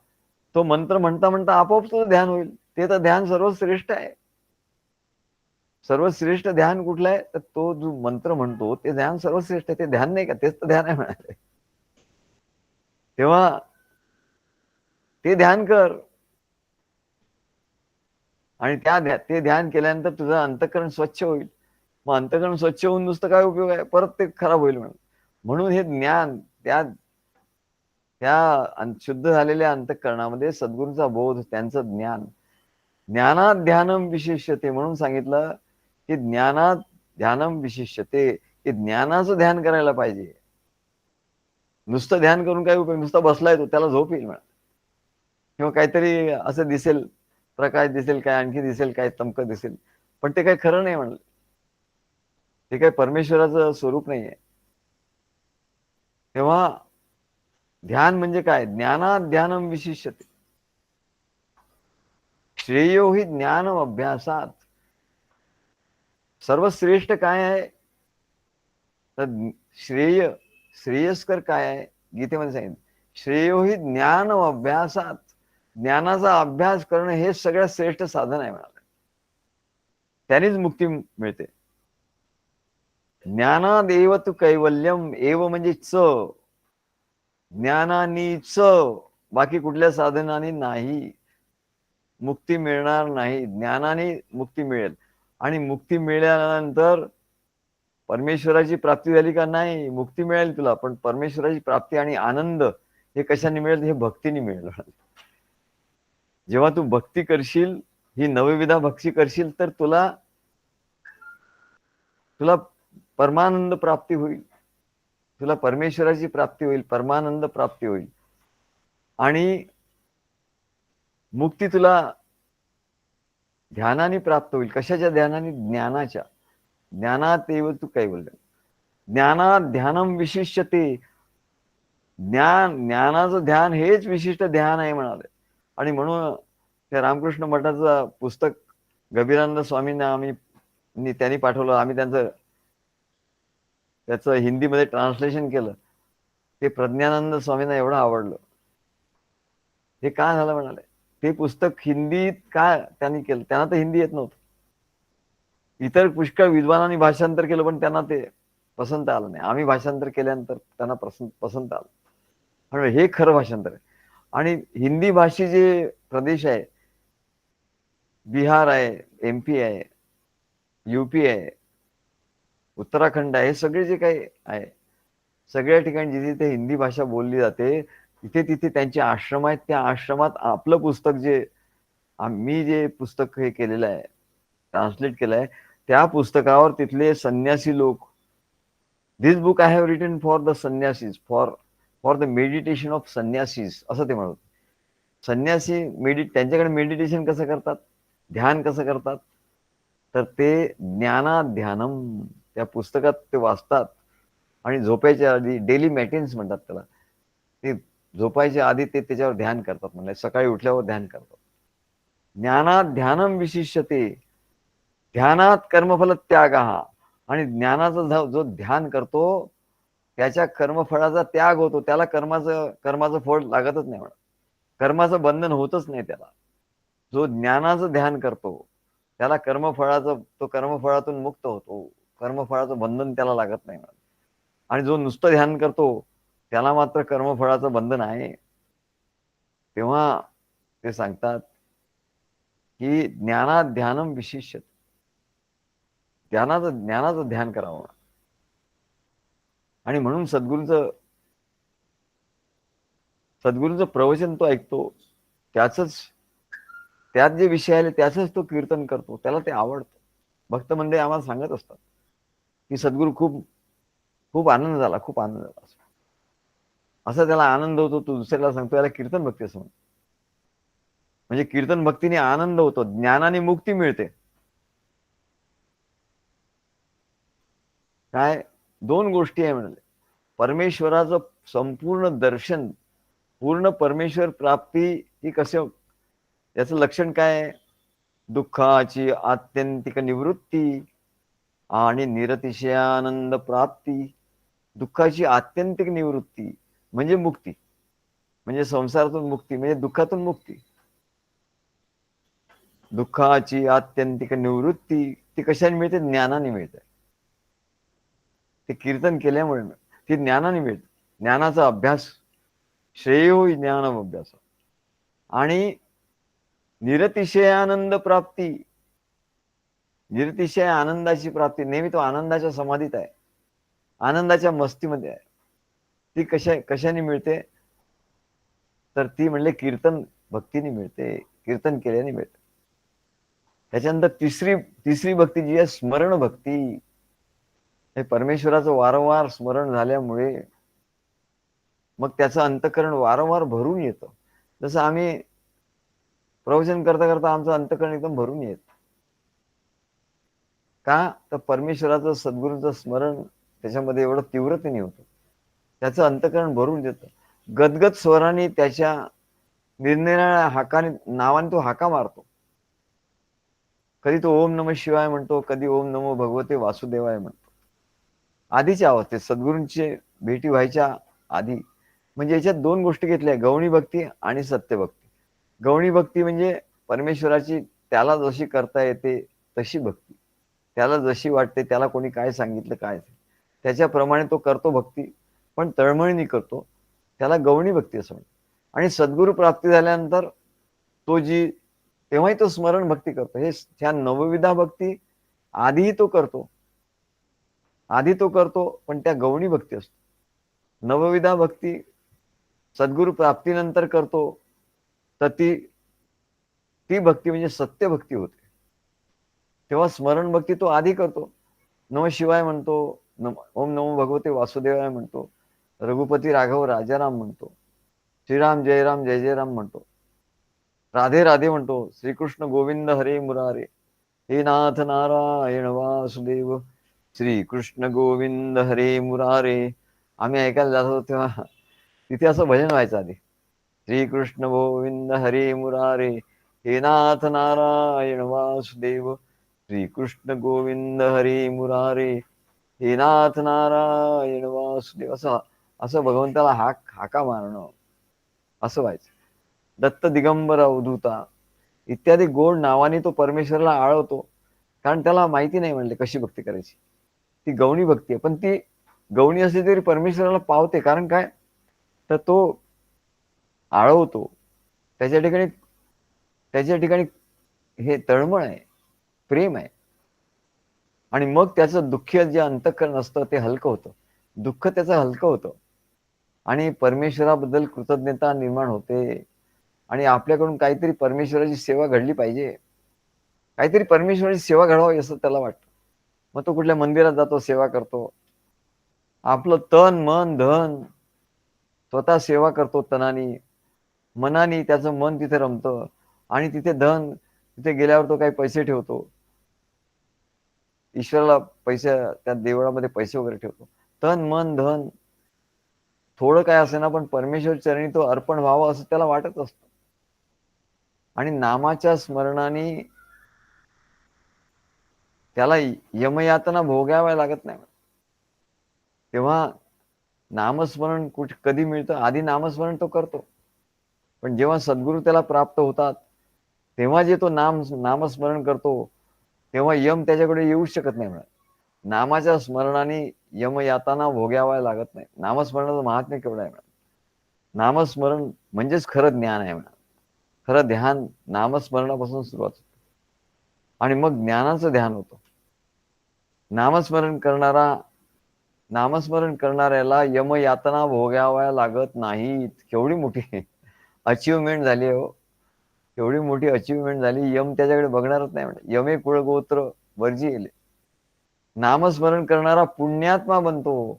तो मंत्र म्हणता म्हणता आपोआप तुझं ध्यान होईल. ते तर ध्यान सर्वश्रेष्ठ आहे. सर्वश्रेष्ठ ध्यान कुठलं आहे? तर तो जो मंत्र म्हणतो ते ध्यान सर्वश्रेष्ठ आहे. ते ध्यान नाही का? तेच तर ध्यान आहे म्हणाले. तेव्हा ते ध्यान कर आणि ते ध्यान केल्यानंतर तुझं अंतःकरण स्वच्छ होईल. मग अंतःकरण स्वच्छ होऊन नुसतं काय उपयोग आहे? परत ते खराब होईल म्हणून हे ज्ञान त्या शुद्ध झालेल्या अंतःकरणामध्ये सद्गुरूंचा बोध, त्यांचं ज्ञान, ज्ञानात ध्यानम विशिष्यते म्हणून सांगितलं की ज्ञानात ध्यानम विशिष्यते, की ज्ञानाचं ध्यान करायला पाहिजे. नुसतं ध्यान करून काय उपयोग? नुसता बसलाय तो, त्याला झोप येईल म्हणा, किंवा काहीतरी असं दिसेल, प्रकाश दिसेल, काय आणखी दिसेल, काय तमकं दिसेल, पण ते काही खरं नाही म्हणलं. ते काही परमेश्वराचं स्वरूप नाहीये. तेव्हा ध्यान म्हणजे काय? ज्ञानात ध्यानम विशिष्यते. श्रेयो ही ज्ञान अभ्यासात. सर्वश्रेष्ठ काय आहे? तर श्रेयस्कर काय आहे? गीतेमध्ये सांगितलं, श्रेयो ही ज्ञान अभ्यासात. ज्ञानाचा अभ्यास करणं हे सगळ्यात श्रेष्ठ साधन आहे म्हणाले. त्यानेच मुक्ती मिळते. ज्ञानादेव तू कैवल्यम. एव म्हणजे च, ज्ञानानीच, बाकी कुठल्या साधनाने नाही. मुक्ती मिळणार नाही, ज्ञानाने मुक्ती मिळेल. आणि मुक्ती मिळाल्यानंतर परमेश्वराची प्राप्ती झाली का? नाही, मुक्ती मिळेल तुला, पण परमेश्वराची प्राप्ती आणि आनंद हे कशाने मिळेल? हे भक्तीने मिळेल. जेव्हा तू भक्ती करशील, ही नवविधा भक्ती करशील, तर तुला परमानंद प्राप्ती होईल. तुला परमेश्वराची प्राप्ती होईल, परमानंद प्राप्ती होईल. आणि मुक्ती तुला ध्यानाने प्राप्त होईल. कशाच्या ध्यानाने? ज्ञानाच्या. ज्ञानात एव तू कैवल्य. ज्ञानात ध्यानम विशिष्यते. ज्ञानाचं ध्यान हेच विशिष्ट ध्यान आहे म्हणाले. आणि म्हणून त्या रामकृष्ण मठाचं पुस्तक गभीरानंद स्वामींना त्यांनी पाठवलं. आम्ही त्याचं हिंदीमध्ये ट्रान्सलेशन केलं. ते प्रज्ञानंद स्वामींना एवढं आवडलं. हे काय झालं म्हणाले, ते पुस्तक हिंदीत का त्यांनी केलं? त्यांना तर हिंदी येत नव्हतं. इतर पुष्कळ विद्वानांनी भाषांतर केलं, पण त्यांना ते पसंत आलं नाही. आम्ही भाषांतर केल्यानंतर त्यांना पसंत आलं. म्हणून हे खरं भाषांतर आहे. आणि हिंदी भाषी जे प्रदेश आहे, बिहार आहे, MP आहे, UP आहे, उत्तराखंड आहे, हे सगळे जे काही आहे, सगळ्या ठिकाणी जिथे हिंदी भाषा बोलली जाते, तिथे त्यांचे आश्रम आहेत. त्या आश्रमात आपलं पुस्तक मी जे पुस्तक हे केलेलं आहे, ट्रान्सलेट केलं आहे, त्या पुस्तकावर तिथले संन्यासी लोक, this book I have written for the sannyasis, for the meditation of sannyasis, असं ते म्हणत. संन्यासी त्यांच्याकडे मेडिटेशन कसं करतात, ध्यान कसं करतात, तर ते ज्ञानात ध्यानम त्या पुस्तकात ते वाचतात. आणि झोपायच्या आधी डेली मेंटेन्स म्हणतात त्याला, ते झोपायच्या आधी ते त्याच्यावर ध्यान करतात. म्हणजे सकाळी उठल्यावर ध्यान करतात. ज्ञानात ध्यानम विशिष्यते. ध्यानात कर्मफल त्याग. आणि ज्ञानाचा जो ध्यान करतो त्याच्या कर्मफळाचा त्याग होतो. त्याला कर्माचं फळ लागतच नाही म्हणा, कर्माचं बंधन होतच नाही त्याला. जो ज्ञानाचं ध्यान करतो त्याला तो कर्मफळातून मुक्त होतो. कर्मफळाचं बंधन त्याला लागत नाही म्हणा. आणि जो नुसतं ध्यान करतो त्याला मात्र कर्मफळाचं बंधन आहे. तेव्हा ते सांगतात की ज्ञानात ध्यानम विशिष्यते. ज्ञानाचं ध्यान करावं. आणि म्हणून सद्गुरूंचं प्रवचन तो ऐकतो, त्यात जे विषय आले त्याच तो कीर्तन करतो, त्याला ते आवडतं. भक्त मंडळी आम्हाला सांगत असतात की सद्गुरू खूप खूप आनंद झाला, खूप आनंद झाला, असा त्याला आनंद होतो. तो दुसऱ्याला सांगतो, याला कीर्तन भक्ती असं म्हणतो. म्हणजे कीर्तन भक्तीने आनंद होतो, ज्ञानाने मुक्ती मिळते. काय दोन गोष्टी आहे म्हणाले. परमेश्वराचं संपूर्ण दर्शन, पूर्ण परमेश्वर प्राप्ती ही कसं, याचं लक्षण काय आहे? दुःखाची आत्यंतिक निवृत्ती आणि निरतिशयानंद प्राप्ती. दुःखाची आत्यंतिक निवृत्ती म्हणजे मुक्ती, म्हणजे संसारातून मुक्ती, म्हणजे दुःखातून मुक्ती. दुःखाची आत्यंतिक निवृत्ती ती कशाने मिळते? ज्ञानाने मिळते. ते कीर्तन केल्यामुळे ती ज्ञानाने मिळते. ज्ञानाचा अभ्यास, श्रेयो ज्ञान अभ्यास. आणि निरतिशयानंद प्राप्ती, निरतिशय आनंदाची प्राप्ती. नेहमी तो आनंदाच्या समाधीत आहे, आनंदाच्या मस्तीमध्ये आहे. ती कशाने मिळते? तर ती म्हणले कीर्तन भक्तीने मिळते, कीर्तन केल्याने मिळते. त्याच्यानंतर तिसरी भक्ती जी आहे, स्मरण भक्ती. हे परमेश्वराचं वारंवार स्मरण झाल्यामुळे मग त्याचं अंतःकरण वारंवार भरून येतं. जसं आम्ही प्रवचन करता करता आमचं अंतःकरण एकदम भरून येत. का? तर परमेश्वराचं, सद्गुरूचं स्मरण त्याच्यामध्ये एवढं तीव्रतेने होतं, त्याचं अंतःकरण भरून देतं. गदगद स्वराने त्याच्या निरनिराळ्या हाकाने, नावाने तो हाका मारतो. कधी तो ओम नमः शिवाय म्हणतो, कधी ओम नमो भगवते वासुदेवाय म्हणतो. आधीच्या अवस्थेत, सद्गुरूंची भेटी व्हायच्या आधी. म्हणजे याच्यात दोन गोष्टी घेतल्या, गवणी भक्ती आणि सत्यभक्ती. गवणी भक्ती म्हणजे परमेश्वराची त्याला जशी करता येते तशी भक्ती, त्याला जशी वाटते, त्याला कोणी काय सांगितलं काय त्याच्याप्रमाणे तो करतो भक्ती, पण तळमळीने करतो, त्याला गवणी भक्ती असं म्हणतो. आणि सद्गुरू प्राप्ती झाल्यानंतर तो तेव्हाही तो स्मरण भक्ती करतो. हे ह्या नवविधा भक्ती आधीही तो करतो, पण त्या गवणी भक्ती असतो. नवविधा भक्ती सद्गुरू प्राप्तीनंतर करतो, तर ती भक्ती म्हणजे सत्य भक्ती होते. तेव्हा स्मरण भक्ती तो आधी करतो, नम शिवाय म्हणतो, ओम नमो भगवते वासुदेवाय म्हणतो, रघुपती राघव राजाराम म्हणतो, श्रीराम जय राम जय जय राम म्हणतो, राधे राधे म्हणतो, श्रीकृष्ण गोविंद हरे मुरारे, हे नाथ नारायण वासुदेव, श्रीकृष्ण गोविंद हरे मुरारे. आम्ही ऐकायला जात होतो तेव्हा तिथे असं भजन व्हायचं आधी, श्रीकृष्ण गोविंद हरे मुरारे, हे नाथ नारायण वासुदेव, श्रीकृष्ण गोविंद हरे मुरारे, हे नाथ नारायण वासुदेव. असं भगवंताला हाका मारणं, असं व्हायचं. दत्त दिगंबर अवधूता इत्यादी गोड नावाने तो परमेश्वराला आळवतो, कारण त्याला माहिती नाही म्हणले कशी भक्ती करायची. ती गवणी भक्ती आहे, पण ती गवणी असली तरी परमेश्वराला पावते. कारण काय? तर तो आळवतो, त्याच्या ठिकाणी हे तळमळ आहे, प्रेम आहे. आणि मग त्याचं दुःख जे अंतःकरण असतं ते हलकं होतं, दुःख त्याचं हलकं होतं, आणि परमेश्वराबद्दल कृतज्ञता निर्माण होते. आणि आपल्याकडून काहीतरी परमेश्वराची सेवा घडली पाहिजे, काहीतरी परमेश्वराची सेवा घडावी असं त्याला वाटतं. मग तो कुठल्या मंदिरात जातो, सेवा करतो, आपलं तन मन धन स्वतः सेवा करतो, तनानी मनानी त्याचं मन तिथे रमतं, आणि तिथे तिथे गेल्यावर तो काही पैसे ठेवतो, ईश्वराला पैसे, त्या देवळामध्ये पैसे वगैरे ठेवतो. तन मन धन थोडं काय असे ना, पण परमेश्वर चरणी तो अर्पण व्हावं असं त्याला वाटत असतं. आणि नामाच्या स्मरणाने त्याला यमयातना भोगाव्या लागत नाही. तेव्हा नामस्मरण कधी मिळतं? आधी नामस्मरण तो करतो, पण जेव्हा सद्गुरू त्याला प्राप्त होतात, तेव्हा जे तो नामस्मरण करतो, तेव्हा यम त्याच्याकडे येऊ शकत नाही म्हणा. नामाच्या स्मरणाने यमयातना भोगाव्या लागत नाही. नामस्मरणाचं महात्म्य केवढं आहे म्हणा. नामस्मरण म्हणजेच खरं ज्ञान आहे म्हणा. खरं ध्यान नामस्मरणापासून सुरुवात होते, आणि मग ज्ञानाचं ध्यान होतं. नामस्मरण करणाऱ्याला यमयातना भोगाव्या लागत नाहीत. केवढी मोठी अचिव्हमेंट झाली हो, एवढी मोठी अचिव्हमेंट झाली. यम त्याच्याकडे बघणारच नाही म्हणा. यमे कुळगोत्र वर्जी येले. नामस्मरण करणारा पुण्यात्मा बनतो.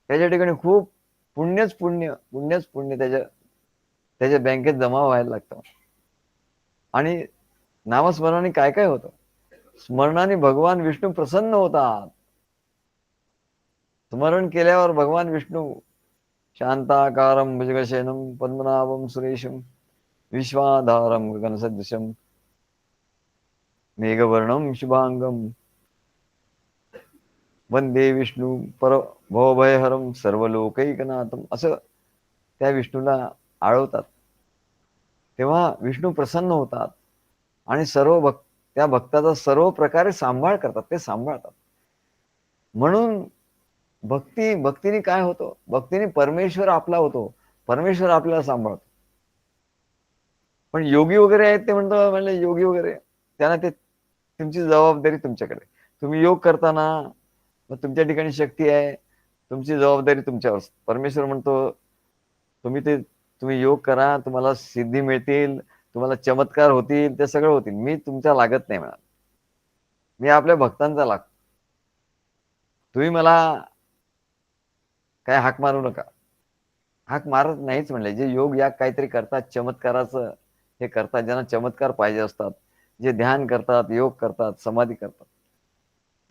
त्याच्या ठिकाणी खूप पुण्यच पुण्य त्याच्या बँकेत जमा व्हायला लागतं. आणि नामस्मरणाने काय काय होतं? स्मरणाने भगवान विष्णू प्रसन्न होतात. स्मरण केल्यावर भगवान विष्णू शांताकारं भुजगशयनं पद्मनाभं सुरेशं विश्वाधारं गगनसदृशं मेघवर्णं शुभांगं वंदे विष्णू पर भवभयहरं सर्वलोकैकनाथं, असं त्या विष्णूला आळवतात. तेव्हा विष्णू प्रसन्न होतात आणि त्या भक्ताचा सर्व प्रकारे सांभाळ करतात, ते सांभाळतात. म्हणून भक्तीने काय होतं? भक्तीने परमेश्वर आपला होतो, परमेश्वर आपल्याला सांभाळतो. पण योगी वगैरे आहेत ते म्हणले योगी वगैरे, त्यांना ते तुमची जबाबदारी तुमच्याकडे. तुम्ही योग करताना मग तुमच्या ठिकाणी शक्ती आहे, तुमची जबाबदारी तुमच्यावर. परमेश्वर म्हणतो तुम्ही योग करा, तुम्हाला सिद्धी मिळतील, तुम्हाला चमत्कार होतील, ते सगळं होतील, मी तुमच्या लागत नाही म्हणा, मी आपल्या भक्तांचा लागतो. तुम्ही मला काय हाक मारू नका. हाक मारत नाहीच म्हणले. जे योग या काहीतरी करतात, चमत्काराचं हे करतात, ज्यांना चमत्कार पाहिजे असतात, जे ध्यान करतात, योग करतात, समाधी करतात,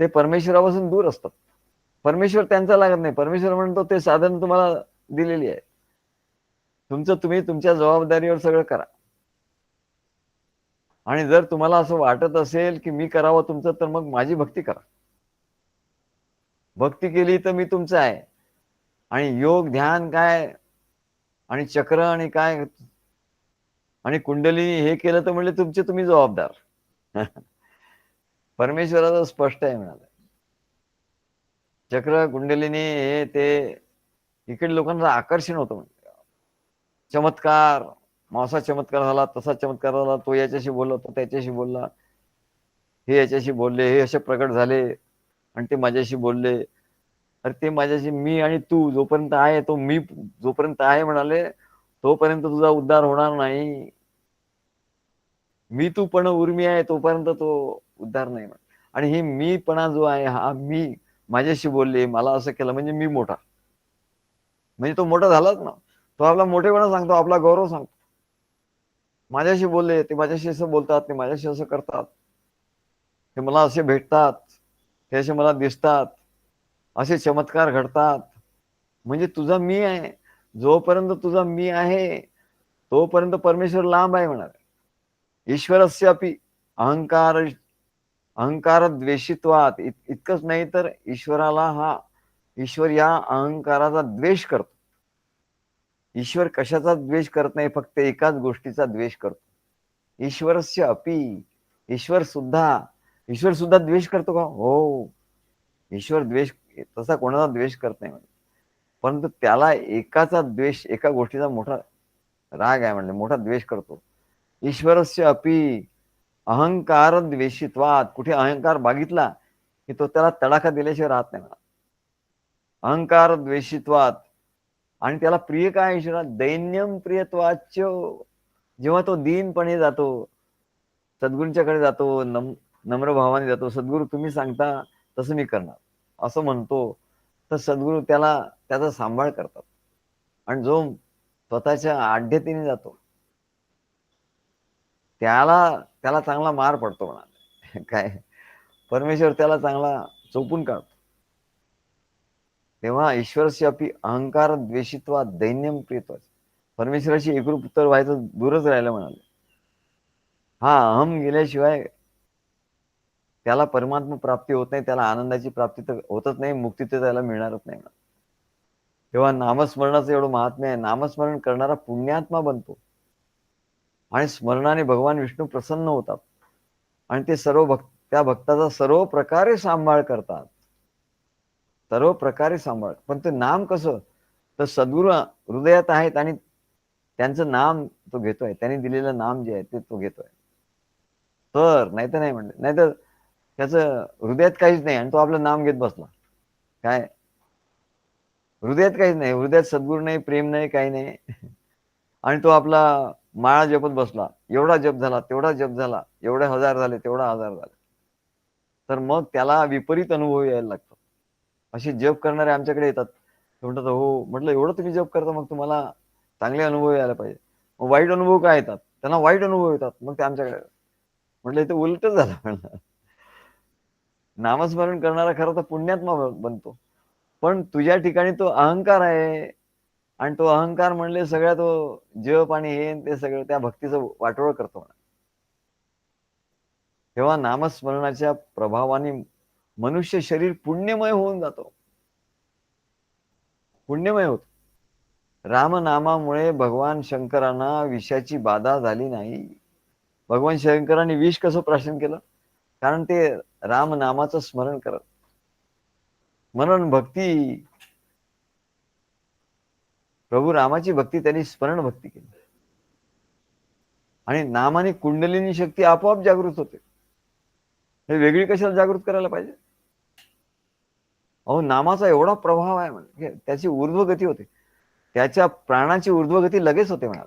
ते परमेश्वरापासून दूर असतात. परमेश्वर त्यांचा लागत नाही. परमेश्वर म्हणतो ते साधन तुम्हाला दिलेली आहे, तुम्ही तुमच्या जबाबदारीवर सगळं करा. आणि जर तुम्हाला असं वाटत असेल की मी करावं तुमचं, तर मग माझी भक्ती करा. भक्ती केली तर मी तुमचं आहे. आणि योग ध्यान काय आणि चक्र आणि काय आणि कुंडलिनी हे केलं तर म्हणले तुम्ही जबाबदार. परमेश्वराचं स्पष्ट आहे म्हणाले. चक्र कुंडलिनी हे ते इकडे लोकांना आकर्षण होतं म्हणजे. चमत्कार, मासा चमत्कार झाला, तसा चमत्कार झाला, तो याच्याशी बोलला, तो त्याच्याशी बोलला, हे याच्याशी बोलले, हे असे प्रकट झाले आणि ते माझ्याशी बोलले. अरे ते माझ्याशी, मी आणि तू जोपर्यंत आहे, तो मी जोपर्यंत आहे म्हणाले, तोपर्यंत तुझा उद्धार होणार नाही. मी तू पण उर्मी आहे तोपर्यंत तो उद्धार नाही. आणि हे मीपणा जो आहे, हा मी माझ्याशी बोलले, मला असं केलं म्हणजे मी मोठा, म्हणजे तो मोठा झालाच ना. तो आपला मोठेपणा सांगतो, आपला गौरव सांगतो. माझ्याशी बोलले, ते माझ्याशी असं बोलतात, ते माझ्याशी असं करतात, ते मला असे भेटतात, ते असे मला दिसतात, असे चमत्कार घडतात, म्हणजे तुझा मी आहे. जोपर्यंत तुझा मी आहे तोपर्यंत परमेश्वर लांब आहे म्हणाले. ईश्वरस्य अपि अहंकार अहंकार द्वेषित्वात, इतकंच नाही तर ईश्वर या अहंकाराचा द्वेष करतो. ईश्वर कशाचा द्वेष करत नाही, फक्त एकाच गोष्टीचा द्वेष करतो. ईश्वरस्य अपि, ईश्वर सुद्धा द्वेष करतो का? हो, ईश्वर तसा कोणाचा द्वेष करत नाही. परंतु त्याला एका गोष्टीचा मोठा राग आहे म्हणजे, मोठा द्वेष करतो. ईश्वरस्य अपि अहंकार द्वेषित्वात, कुठे अहंकार बघितला की तो त्याला तडाखा दिल्याशिवाय राहत नाही. अहंकार द्वेषित्वात. आणि त्याला प्रिय काय ईश्वरा? दैन्यम प्रियत्वाच. जेव्हा तो दीनपणे जातो, सद्गुरूंच्याकडे जातो, नम्र भावाने जातो, सद्गुरू तुम्ही सांगता तसं मी करणार असं म्हणतो, तर सद्गुरू त्याचा सांभाळ करतात. आणि जो स्वतःच्या आढ्यतेने जातो त्याला चांगला मार पडतो म्हणा. काय, परमेश्वर त्याला चांगला चोपून काढतो. तेव्हा ईश्वरशी अपि अहंकार द्वेषित्वा दैन्यम प्रियत्वा, परमेश्वराशी एकरूप उत्तर व्हायचं दूरच राहिलं म्हणाले. हा अहम गेल्याशिवाय त्याला परमात्मा प्राप्ती होत नाही, त्याला आनंदाची प्राप्ती तर होतच नाही, मुक्ती तर त्याला मिळणारच नाही. तेव्हा नामस्मरणाचं एवढं महात्म्य आहे. नामस्मरण करणारा पुण्यात्मा बनतो आणि स्मरणाने भगवान विष्णू प्रसन्न होतात आणि ते त्या भक्ताचा सर्व प्रकारे सांभाळ करतात, सर्व प्रकारे सांभाळ. पण ते नाम कसं? तर सद्गुरू हृदयात आहेत आणि त्यांचं नाम तो घेतोय, त्यांनी दिलेलं नाम जे आहे ते तो घेतोय. तर नाहीतर नाही म्हणले, नाहीतर त्याचं हृदयात काहीच नाही आणि तो आपलं नाम घेत बसला. काय हृदयात काहीच नाही, हृदयात सद्गुरू नाही, प्रेम नाही, काही नाही. आणि तो आपला माळा जपत बसला, एवढा जप झाला, तेवढा जप झाला, एवढे हजार झाले, तेवढा हजार झाले. तर मग त्याला विपरीत अनुभव यायला लागतो. असे जप करणारे आमच्याकडे येतात. ते म्हणतात हो, म्हटलं एवढं तुम्ही जप करता, मग तुम्हाला चांगले अनुभव यायला पाहिजे. मग वाईट अनुभव काय येतात? त्यांना वाईट अनुभव येतात. मग ते आमच्याकडे म्हटलं इथे उलटच झालं. म्हणलं नामस्मरण करणारा खरं तर पुण्यात्मा बनतो, पण तुझ्या ठिकाणी तो अहंकार आहे आणि तो अहंकार म्हणले सगळ्या तो जप आणि हे ते सगळं त्या भक्तीचं वाटोळ करतो. तेव्हा नामस्मरणाच्या प्रभावाने मनुष्य शरीर पुण्यमय होऊन जातो, पुण्यमय होत. रामनामामुळे भगवान शंकरांना विषाची बाधा झाली नाही. भगवान शंकरांनी विष कसं प्राशन केलं? कारण ते रामनामाचं स्मरण करत. स्मरण भक्ती, प्रभू रामाची भक्ती त्यांनी स्मरण भक्ती केली आणि नामाने कुंडलिनी शक्ती आपोआप जागृत होते. हे वेगळी कशाला जागृत करायला पाहिजे? अहो, नामाचा एवढा प्रभाव आहे म्हणजे त्याची ऊर्ध्वगती होते, त्याच्या प्राणाची ऊर्ध्वगती लगेच होते म्हणाल.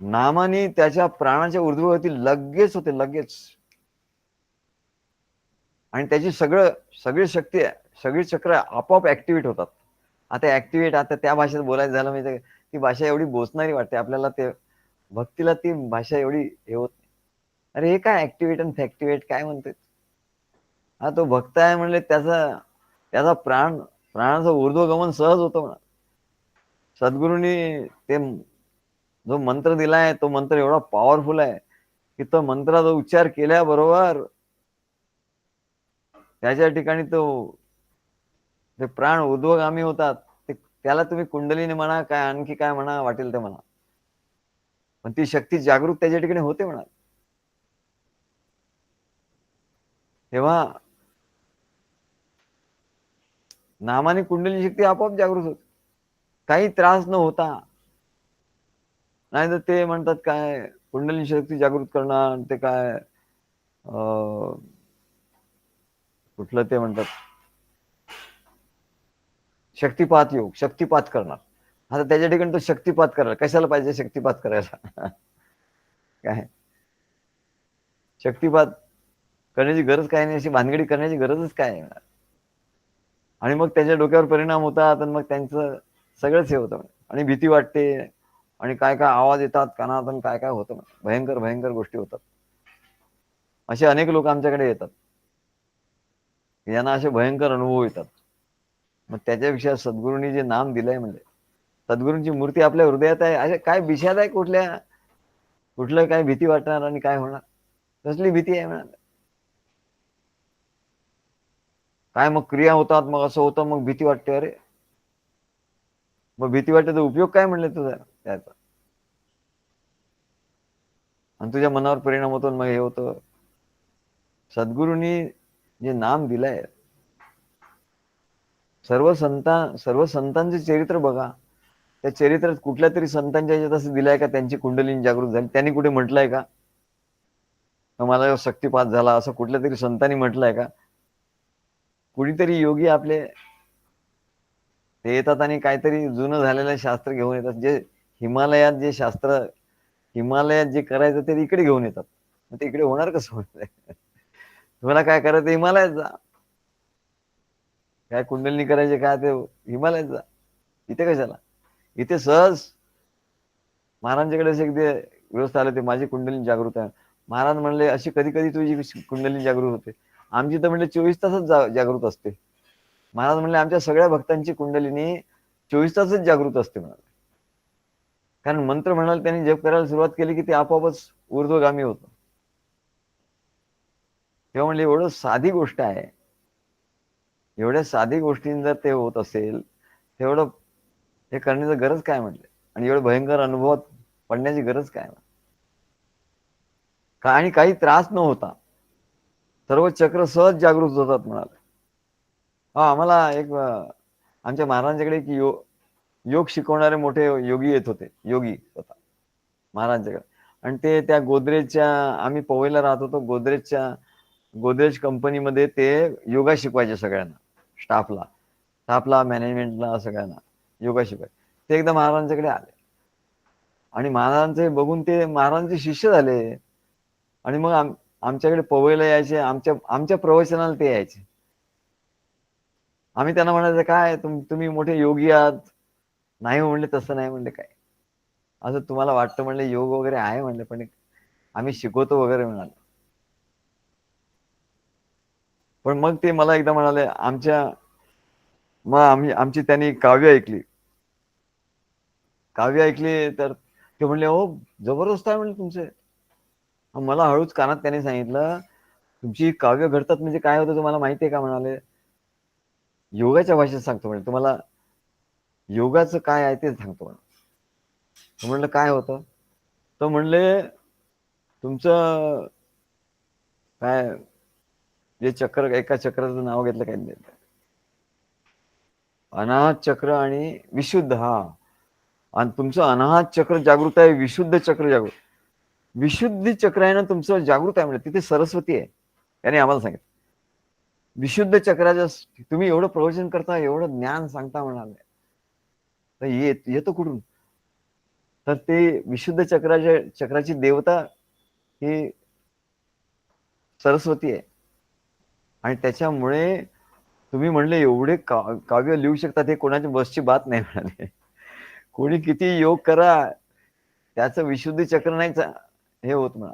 नामाने त्याच्या प्राणाच्या ऊर्ध्वगती लगेच होते, लगेच. आणि त्याची सगळी शक्ती, सगळी चक्र आपोआप ऍक्टिव्हेट होतात. आता ऍक्टिव्हेट, आता त्या भाषेत बोलायचं झालं म्हणजे ती भाषा एवढी बोचणारी वाटते आपल्याला. ते भक्तीला ती भाषा एवढी हे होत नाही. अरे हे काय ऍक्टिव्हेट आणि फॅक्टिव्हेट काय म्हणते? हा तो भक्त आहे म्हणले त्याचा त्याचा प्राणाचं ऊर्ध्वगमन सहज होतं म्हणा. सद्गुरूंनी ते जो मंत्र दिलाय तो मंत्र एवढा पॉवरफुल आहे की तो मंत्राचा उच्चार केल्याबरोबर त्याच्या ठिकाणी तो ते प्राण ऊर्ध्वगामी होतात. त्याला तुम्ही कुंडलीने म्हणा, काय आणखी काय म्हणा, वाटेल ते म्हणा, पण ती शक्ती जागृत त्याच्या ठिकाणी होते म्हणा. तेव्हा नामाने कुंडली शक्ती आपोआप जागृत होते, काही त्रास न होता. नाही तर ते म्हणतात काय कुंडली शक्ती जागृत करणार, ते काय कुठलं ते म्हणतात शक्तिपात योग, शक्तिपात करणार. आता त्याच्या ठिकाणी तो शक्तिपात करायला कशाला पाहिजे? शक्तिपात करायला काय शक्तिपात करण्याची गरज काय नाही, अशी भानगडी करण्याची गरजच काय आहे? आणि मग त्याच्या डोक्यावर परिणाम होतात आणि मग त्यांचं सगळंच हे होतं आणि भीती वाटते आणि काय काय आवाज येतात कानात आणि काय काय होतं, भयंकर भयंकर गोष्टी होतात. असे अनेक लोक आमच्याकडे येतात, यांना असे भयंकर अनुभव येतात. मग त्याच्यापेक्षा सद्गुरूंनी जे नाम दिलंय म्हणजे सद्गुरूंची मूर्ती आपल्या हृदयात आहे, असे काय विषाद आहे कुठलं काय भीती वाटणार आणि काय होणार? कसली भीती आहे म्हणा? काय मग क्रिया होतात, मग असं होतं, मग भीती वाटते. अरे मग भीती वाटते तर उपयोग काय म्हणले तुझा त्याचा? आणि तुझ्या मनावर परिणाम होतो, मग हे होतं. सद्गुरूंनी जे नाम दिलंय, सर्व संतांचे चरित्र बघा. त्या चरित्रात कुठल्या तरी संतांच्या ह्याच्यात असं दिलंय का त्यांची कुंडलिनी जागृत झाली? त्यांनी कुठे म्हटलंय का मला शक्तिपात झाला, असं कुठल्या तरी संतांनी म्हटलंय का? कुणीतरी योगी आपले ते येतात आणि काहीतरी जुनं झालेलं शास्त्र घेऊन येतात. जे हिमालयात जे करायचं ते इकडे घेऊन येतात. मग ते इकडे होणार कसं? तुम्हाला काय करायचं हिमालयात जा, काय कुंडलिनी करायचे काय ते हिमालयात जा, इथे कशाला? इथे सहज महाराजांच्याकडे असे एकदा व्यवस्था आले, ते माझी कुंडलिनी जागृत आहे. महाराज म्हणले अशी कधी कधी तुझी कुंडलिनी जागृत होते? आमची तर म्हणले 24 तासच जागृत असते. महाराज म्हणले आमच्या सगळ्या भक्तांची कुंडलिनी 24 तासच जागृत असते म्हणाले. कारण मंत्र म्हणाल त्यांनी जप करायला सुरुवात केली की ते आपोआपच ऊर्ध्वगामी होतं. तेव्हा म्हणले एवढं साधी गोष्ट आहे, एवढ्या साधी गोष्टींनी जर ते होत असेल तेवढं हे करण्याची गरज काय म्हटले? आणि एवढं भयंकर अनुभवात पडण्याची गरज काय? आणि काही त्रास न होता सर्व चक्र सहज जागृत होतात म्हणाले. हा आम्हाला एक आमच्या महाराजांच्याकडे एक योग शिकवणारे मोठे योगी येत होते, योगी स्वतः महाराजांच्याकडे. आणि ते त्या गोदरेजच्या, आम्ही पवईला राहत होतो, गोदरेज कंपनीमध्ये ते योगा शिकवायचे सगळ्यांना, स्टाफला मॅनेजमेंटला सगळ्यांना योगा शिकवायचे. ते एकदा महाराजांच्याकडे आले आणि महाराजांचे बघून ते महाराजांचे शिष्य झाले. आणि मग आमच्याकडे पवईला यायचे, आमच्या प्रवचनाला ते यायचे. आम्ही त्यांना म्हणायचं काय तुम्ही मोठे योगी आहात? नाही म्हणले, तसं नाही म्हणले काय. असं तुम्हाला वाटतं म्हणले, योग वगैरे आहे म्हणले, पण आम्ही शिकवतो वगैरे म्हणाले. पण मग ते मला एकदा म्हणाले, मग आमची त्यांनी काव्य ऐकली. काव्य ऐकली तर ते म्हणले, हो जबरदस्त आहे म्हणले तुमचे. मला हळूच कानात त्यांनी सांगितलं, तुमची काव्य घडतात म्हणजे काय होतं तुम्हाला माहिती आहे का म्हणाले. योगाच्या भाषेत सांगतो म्हणजे तुम्हाला, योगाचं काय आहे ते सांगतो म्हणलं. म्हणलं काय होतं. तर म्हणले, तुमचं काय जे चक्र, एका चक्राचं नाव घेतलं काय नाही, अनाहत चक्र आणि विशुद्ध, हा. आणि तुमचं अनाहत चक्र जागृत आहे, विशुद्ध चक्र जागृत. विशुद्धी चक्र आहे ना तुमचं जागृत आहे म्हणजे तिथे सरस्वती आहे, त्याने आम्हाला सांगितलं. विशुद्ध चक्राच्या तुम्ही एवढं प्रवचन करता, एवढं ज्ञान सांगता म्हणाले, तर येतो कुठून. तर ते विशुद्ध चक्राची देवता ही सरस्वती आहे. आणि त्याच्यामुळे तुम्ही म्हणले एवढे काव्य लिहू शकता, ते कोणाच्या बसची बात नाही म्हणाले. कोणी किती योग करा, त्याचं विशुद्ध चक्र नाही हे होत म्हणा,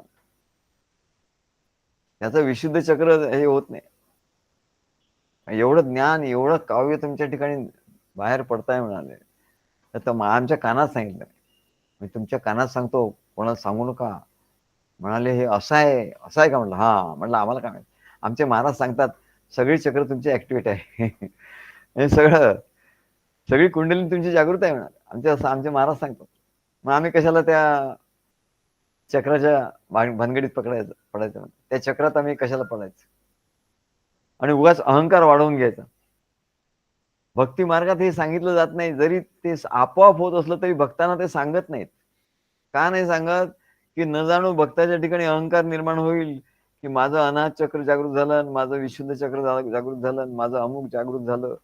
त्याचं विशुद्ध चक्र हे होत नाही. एवढं ज्ञान, एवढं काव्य तुमच्या ठिकाणी बाहेर पडताय म्हणाले. तर आमच्या कानात सांगितलं, मी तुमच्या कानात सांगतो, कोणाला सांगू नका म्हणाले. हे असं आहे, असं आहे का म्हटलं. हा म्हटलं, आम्हाला काय माहिती. आमचे महाराज सांगतात सगळी चक्र तुमची ऍक्टिव्हेट आहे. हे सगळी कुंडली तुमची जागृत आहे म्हणाले, आमचे महाराज सांगतात. मग आम्ही कशाला त्या चक्राच्या भानगडीत पडायचं, त्या चक्रात आम्ही कशाला पडायचं आणि उगाच अहंकार वाढवून घ्यायचा. भक्ती मार्गात हे सांगितलं जात नाही. जरी ते आपोआप होत असलं तरी भक्तांना ते सांगत नाहीत. का नाही सांगत, की न जाणू भक्ताच्या ठिकाणी अहंकार निर्माण होईल, की माझं अनाहत चक्र जागृत झालं, माझं विशुद्ध चक्र जागृत झालं, माझं अमुक जागृत झालं,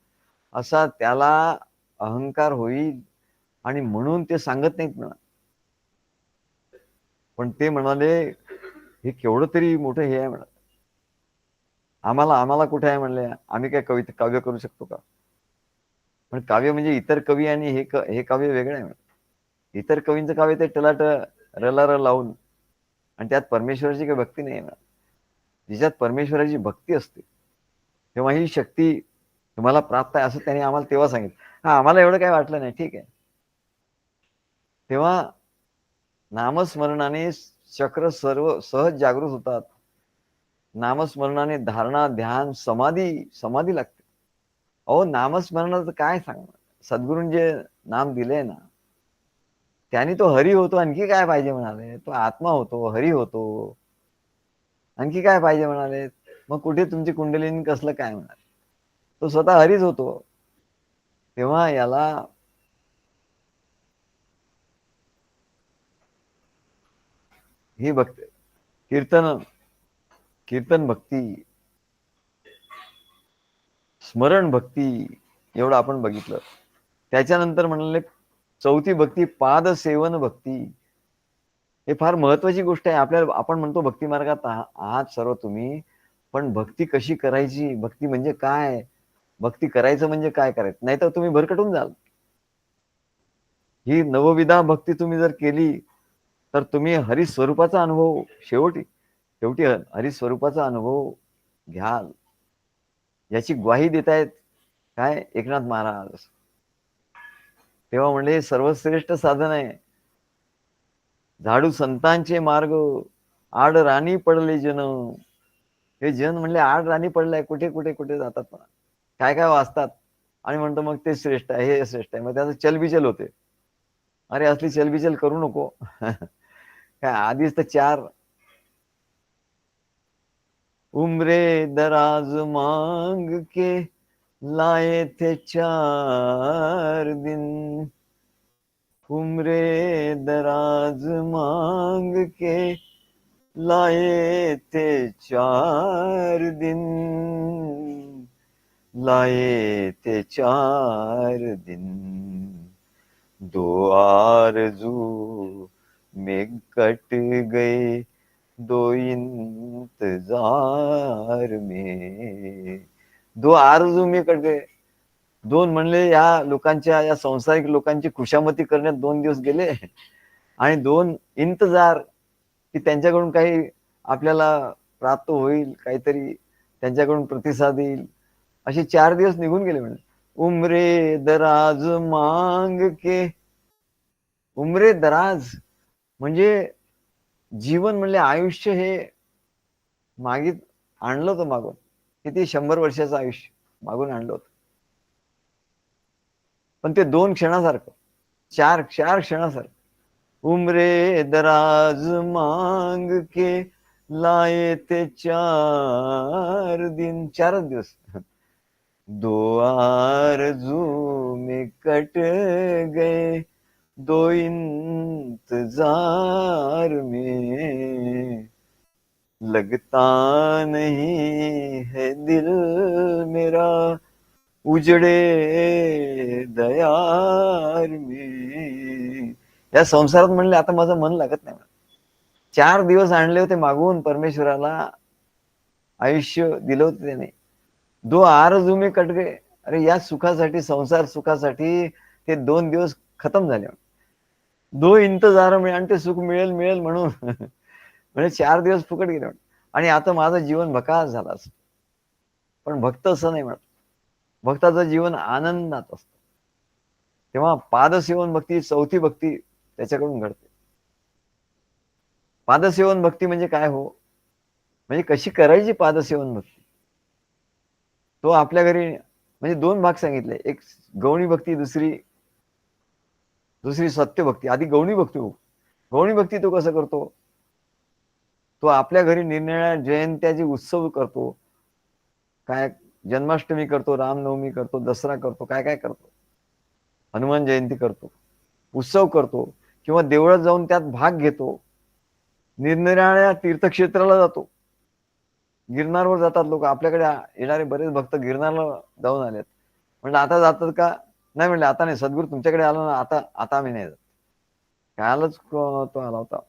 असा त्याला अहंकार होईल. आणि म्हणून ते सांगत नाहीत म्हणा. पण ते म्हणाले, हे केवढं तरी मोठं हे आहे म्हणा. आम्हाला कुठे आहे म्हणले, आम्ही काय काव्य करू शकतो का. पण काव्य म्हणजे इतर कवी आणि हे काव्य वेगळं आहे. इतर कवींचं काव्य ते टलाट रलार लावून, आणि त्यात परमेश्वराची काही भक्ती नाही ना. जिच्यात परमेश्वराची भक्ती असते तेव्हा ही शक्ती तुम्हाला प्राप्त आहे, असं त्यांनी आम्हाला तेव्हा सांगितलं. हा, आम्हाला एवढं काही वाटलं नाही, ठीक आहे. तेव्हा नामस्मरणाने चक्र सर्व सहज जागृत होतात. नामस्मरणाने धारणा, ध्यान, समाधी लागते. अहो, नामस्मरणाचं काय सांगणार. सद्गुरूंनी जे नाम दिले ना, त्याने तो हरी होतो. आणखी काय पाहिजे म्हणाले. तो आत्मा होतो, हरी होतो, आणखी काय पाहिजे म्हणाले. मग कुठे तुमची कुंडलिनी कसलं काय म्हणाले. तो स्वतः हरीच होतो. तेव्हा याला ही भक्ती, कीर्तन भक्ती, स्मरण भक्ती, एवढं आपण बघितलं. त्याच्यानंतर म्हणाले चौथी भक्ती, पाद सेवन भक्ती. हे फार महत्वाची गोष्ट आहे. आपण म्हणतो भक्ती मार्गात आहात सर्व तुम्ही, पण भक्ती कशी करायची, भक्ती म्हणजे काय, भक्ती करायचं म्हणजे काय करायचं, नाही तर तुम्ही भरकटून जाल. ही नवविधा भक्ती तुम्ही जर केली तर तुम्ही हरिस्वरूपाचा अनुभव शेवटी हरिस्वरूपाचा अनुभव घ्याल. याची ग्वाही देतायत काय एकनाथ महाराज. तेव्हा म्हणले सर्वश्रेष्ठ साधन आहे. झाडू संतांचे मार्ग, आड राणी पडले जन. हे जन म्हणले आड राणी पडलाय, कुठे कुठे कुठे जातात, पण काय काय वाचतात आणि म्हणतो मग ते श्रेष्ठ आहे, हे श्रेष्ठ आहे. मग त्याचं चलबिचल होते. अरे असली चलबिचल करू नको. काय आधीच तर 4 उम्रे दराज मांग के लाए थे 4 दिन. उम्रे दराज मांग के लाए थे 4 दिन. लाए थे 4 दिन. 2 आरज़ू में कट गए, 2 इंतजार में. 2 आरज़ू में कट गए. 2 म्हणले या लोकांच्या, या संसारिक लोकांची खुशामती करण्यात 2 दिवस गेले, आणि 2 इंतजार, की त्यांच्याकडून काही आपल्याला प्राप्त होईल, काहीतरी त्यांच्याकडून प्रतिसाद येईल. असे 4 दिवस निघून गेले म्हणे. उमरे दराज मांग के, उमरे दराज म्हणजे जीवन म्हणले आयुष्य हे मागे आणलं होतं मागून. किती 100 वर्षाचं आयुष्य मागून आणलं होतं. पण ते 2 क्षणासारखं, 4 क्षणासारखं. उमरे दराज मांग के लाए थे 4 दिन, 4च दिवस. 2 आरज़ू में कट गए, 2 इंतजार में, लगता नहीं है दिल मेरा उजड़े दयार में. या संसारात म्हणले आता माझं मन लागत नाही. 4 दिवस आणले होते मागून परमेश्वराला, आयुष्य दिलं होतं त्याने. 2 आरज़ू में कट गए. अरे या सुखासाठी, संसार सुखासाठी ते 2 दिवस खतम झाले. 2 इंतजार में, आणि ते सुख मिळेल मिळेल म्हणून म्हणजे 4 दिवस फुकट गेले. आणि आता माझं जीवन भकास झालं असतं. पण भक्त असं नाही म्हणत. भक्ताचं जीवन आनंदात असतं. तेव्हा पादसेवन भक्ती, चौथी भक्ती त्याच्याकडून घडते. पादसेवन भक्ती म्हणजे काय हो? म्हणजे कशी करायची पादसेवन भक्ती? तो आपल्या घरी म्हणजे 2 भाग सांगितले. एक गौणी भक्ती, दुसरी सत्य भक्ती. आधी गौणी भक्ती हो. गौणी भक्ती तो कसं करतो? तो आपल्या घरी निरनिराळ्या जयंत्याचे उत्सव करतो. काय जन्माष्टमी करतो, रामनवमी करतो, दसरा करतो, काय काय करतो. हनुमान जयंती करतो, उत्सव करतो किंवा देवळात जाऊन त्यात भाग घेतो. निरनिराळ्या तीर्थक्षेत्राला जातो. गिरनारवर जातात लोक. आपल्याकडे येणारे बरेच भक्त गिरनारला जाऊन आलेत. म्हणलं आता जातात का? नाही म्हणले आता नाही. सद्गुरू तुमच्याकडे आलो ना, आता आता आम्ही नाही जात. कालच तो आला होता.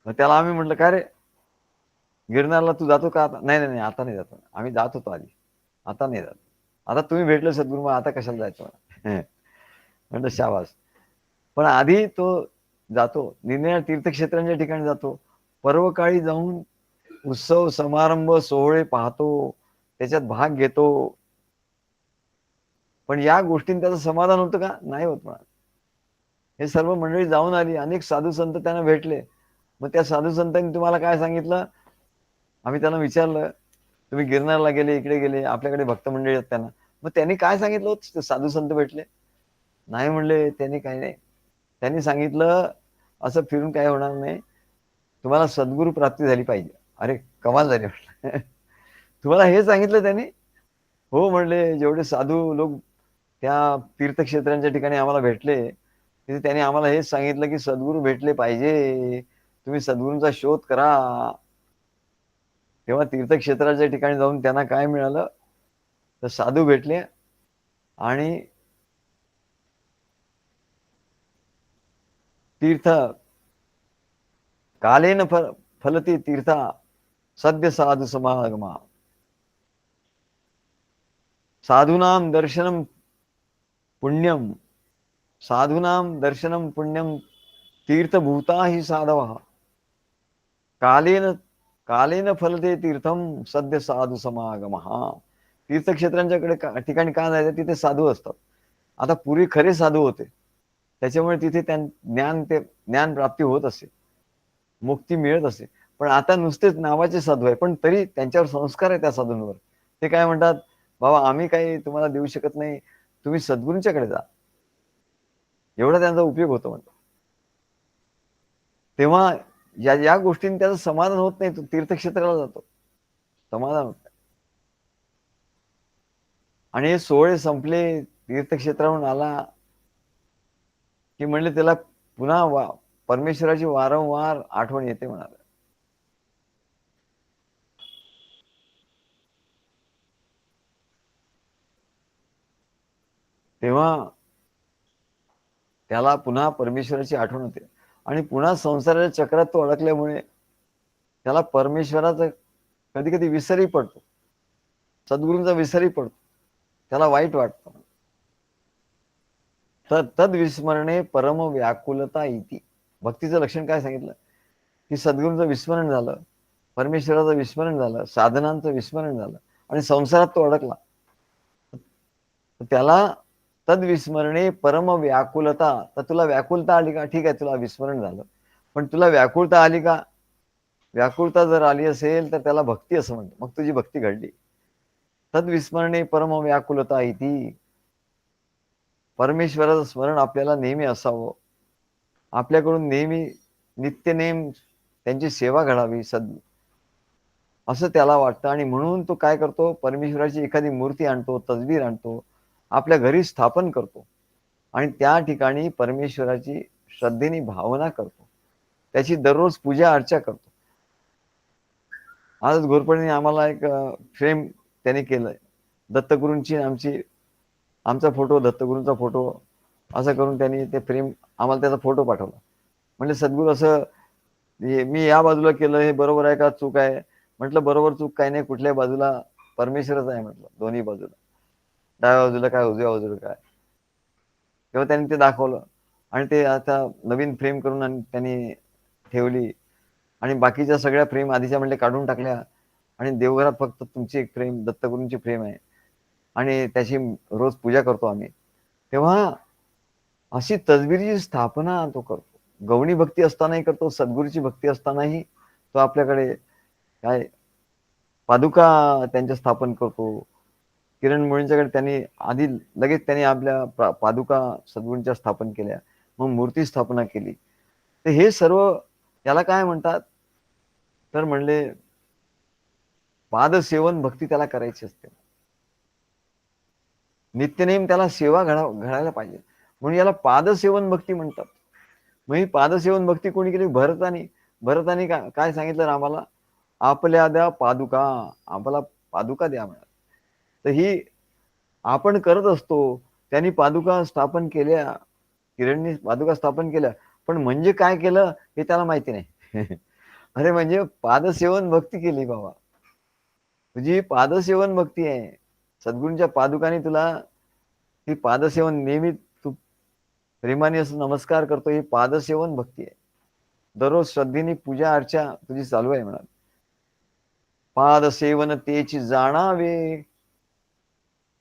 मग त्याला आम्ही म्हटलं काय रे, गिरनारला तू जातो का आता? नाही नाही नाही, आता नाही जातो. आम्ही जात होतो आधी, आता नाही जात. आता तुम्ही भेटले सद्गुरू, मग आता कशाला जायचं? म्हणलं शाबास. पण आधी तो जातो, निरनिराळ्या तीर्थक्षेत्रांच्या ठिकाणी जातो. पर्वकाळी जाऊन उत्सव समारंभ सोहळे पाहतो, त्याच्यात भाग घेतो. पण या गोष्टींनी त्याचं समाधान होतं का? नाही होत म्हणा. हे सर्व मंडळी जाऊन आली, अनेक साधू संत त्यांना भेटले. मग त्या साधू संतांनी तुम्हाला काय सांगितलं? आम्ही त्यांना विचारलं, तुम्ही गिरनारला गेले, इकडे गेले, आपल्याकडे भक्त मंडळी आहेत त्यांना. मग त्यांनी काय सांगितलं होतं? साधू संत भेटले नाही म्हणले. त्यांनी काही नाही. त्यांनी सांगितलं असं फिरून काय होणार नाही, तुम्हाला सद्गुरू प्राप्ती झाली पाहिजे. अरे कमाल झाली म्हटलं. तुम्हाला हे सांगितलं त्यांनी? हो म्हणले. जेवढे साधू लोक त्या तीर्थक्षेत्रांच्या ठिकाणी आम्हाला भेटले, तिथे त्यांनी आम्हाला हेच सांगितलं की सद्गुरू भेटले पाहिजे, तुम्ही सद्गुरूंचा शोध करा. तेव्हा तीर्थक्षेत्राच्या ठिकाणी जाऊन त्यांना काय मिळालं? तर साधू भेटले आणि तीर्थ कालेन फलती तीर्था सद्य साधू समागमा, साधूनाम दर्शनम पुण्यम, साधूनाम दर्शनम पुण्यम तीर्थभूता ही साधव, कालेन कालेन फलते तीर्थम सद्य साधू समागम. तीर्थक्षेत्रांच्याकडे ठिकाणी का जायचं? तिथे साधू असतात. आता पूर्वी खरे साधू होते, त्याच्यामुळे तिथे ज्ञान प्राप्ती होत असे, मुक्ती मिळत असे. पण आता नुसतेच नावाचे साधू आहे, पण तरी त्यांच्यावर संस्कार आहे त्या साधूंवर. ते काय म्हणतात? बाबा आम्ही काही तुम्हाला देऊ शकत नाही, तुम्ही सद्गुरूंच्याकडे जा. एवढा त्यांचा उपयोग होतो म्हणतो. तेव्हा या गोष्टींनी त्याचं समाधान होत नाही. तो तीर्थक्षेत्राला जातो, समाधान होत नाही. आणि हे सोहळे संपले, तीर्थक्षेत्राहून आला की म्हणले त्याला पुन्हा परमेश्वराची वारंवार आठवण येते म्हणाले. तेव्हा त्याला पुन्हा परमेश्वराची आठवण होते आणि पुन्हा संसाराच्या चक्रात तो अडकल्यामुळे त्याला परमेश्वराचा कधी कधी विसरही पडतो, सद्गुरूंचा विसरही पडतो, त्याला वाईट वाटतं. तद विस्मरणे परम व्याकुलता इति. भक्तीचं लक्षण काय सांगितलं की सद्गुरूंचं विस्मरण झालं, परमेश्वराचं विस्मरण झालं, साधनांचं विस्मरण झालं आणि संसारात तो अडकला. त्याला तद्विस्मरणे परम व्याकुलता. तर तुला व्याकुलता आली का? ठीक आहे, तुला विस्मरण झालं, पण तुला व्याकुलता आली का? व्याकुलता जर आली असेल तर त्याला भक्ती असं म्हणतो. मग तुझी भक्ती घडली. तद्विस्मरणे परम व्याकुलता इति. परमेश्वराचं स्मरण आपल्याला नेहमी असावं. आपल्याकडून नेहमी नित्यनेम त्यांची सेवा घडावी असं त्याला वाटतं. आणि म्हणून तो काय करतो, परमेश्वराची एखादी मूर्ती आणतो, तसबीर आणतो, आपल्या घरी स्थापन करतो आणि त्या ठिकाणी परमेश्वराची श्रद्धेने भावना करतो, त्याची दररोज पूजा अर्चा करतो. आज घोरपडीने आम्हाला एक फ्रेम त्याने केलंय, दत्तगुरूंची आमचा फोटो, दत्तगुरूंचा फोटो असं करून त्यांनी ते फ्रेम आम्हाला त्याचा फोटो पाठवला. म्हणजे सद्गुरू असं मी या बाजूला केलं, हे बरोबर आहे का चूक आहे? म्हटलं बरोबर चूक काही नाही, कुठल्या बाजूला परमेश्वरच आहे म्हटलं, दोन्ही बाजूला, डाव्या बाजूला काय उजव्या बाजूला काय. तेव्हा त्यांनी ते दाखवलं आणि ते आता नवीन फ्रेम करून त्यांनी ठेवली आणि बाकीच्या सगळ्या फ्रेम आधीच्या म्हणले काढून टाकल्या आणि देवघरात फक्त तुमची एक फ्रेम, दत्तगुरूंची फ्रेम आहे आणि त्याची रोज पूजा करतो आम्ही. तेव्हा अशी तसबिरीची स्थापना तो करतो. गवणी भक्ती असतानाही करतो, सद्गुरूची भक्ती असतानाही तो आपल्याकडे काय पादुका त्यांच्या स्थापन करतो. किरण मुळींच्याकडे त्यांनी आधी लगेच त्यांनी आपल्या पादुका सद्गुरूंच्या स्थापन केल्या, मग मूर्ती स्थापना केली. तर हे सर्व त्याला काय म्हणतात, तर म्हणले पादसेवन भक्ती त्याला करायची असते. नित्यनेम त्याला सेवा घडायला पाहिजे, म्हणून याला पादसेवन भक्ती म्हणतात. मग ही पादसेवन भक्ती कोणी केली? भरतानी काय सांगितलं रामाला? आपल्या द्या पादुका, आम्हाला पादुका द्या म्हणा. तर ही आपण करत असतो. त्यांनी पादुका स्थापन केल्या, किरणनी पादुका स्थापन केल्या, पण म्हणजे काय केलं हे त्याला माहिती नाही. अरे म्हणजे पादसेवन भक्ती केली बाबा, तुझी पादसेवन भक्ती आहे. सद्गुरूंच्या पादुकाने तुला ही पादसेवन नेहमी तू प्रेमाने असं नमस्कार करतो, ही पादसेवन भक्ती आहे. दररोज श्रद्धेने पूजा अर्चा तुझी चालू आहे म्हणा. पादसेवन तेची जाणावे.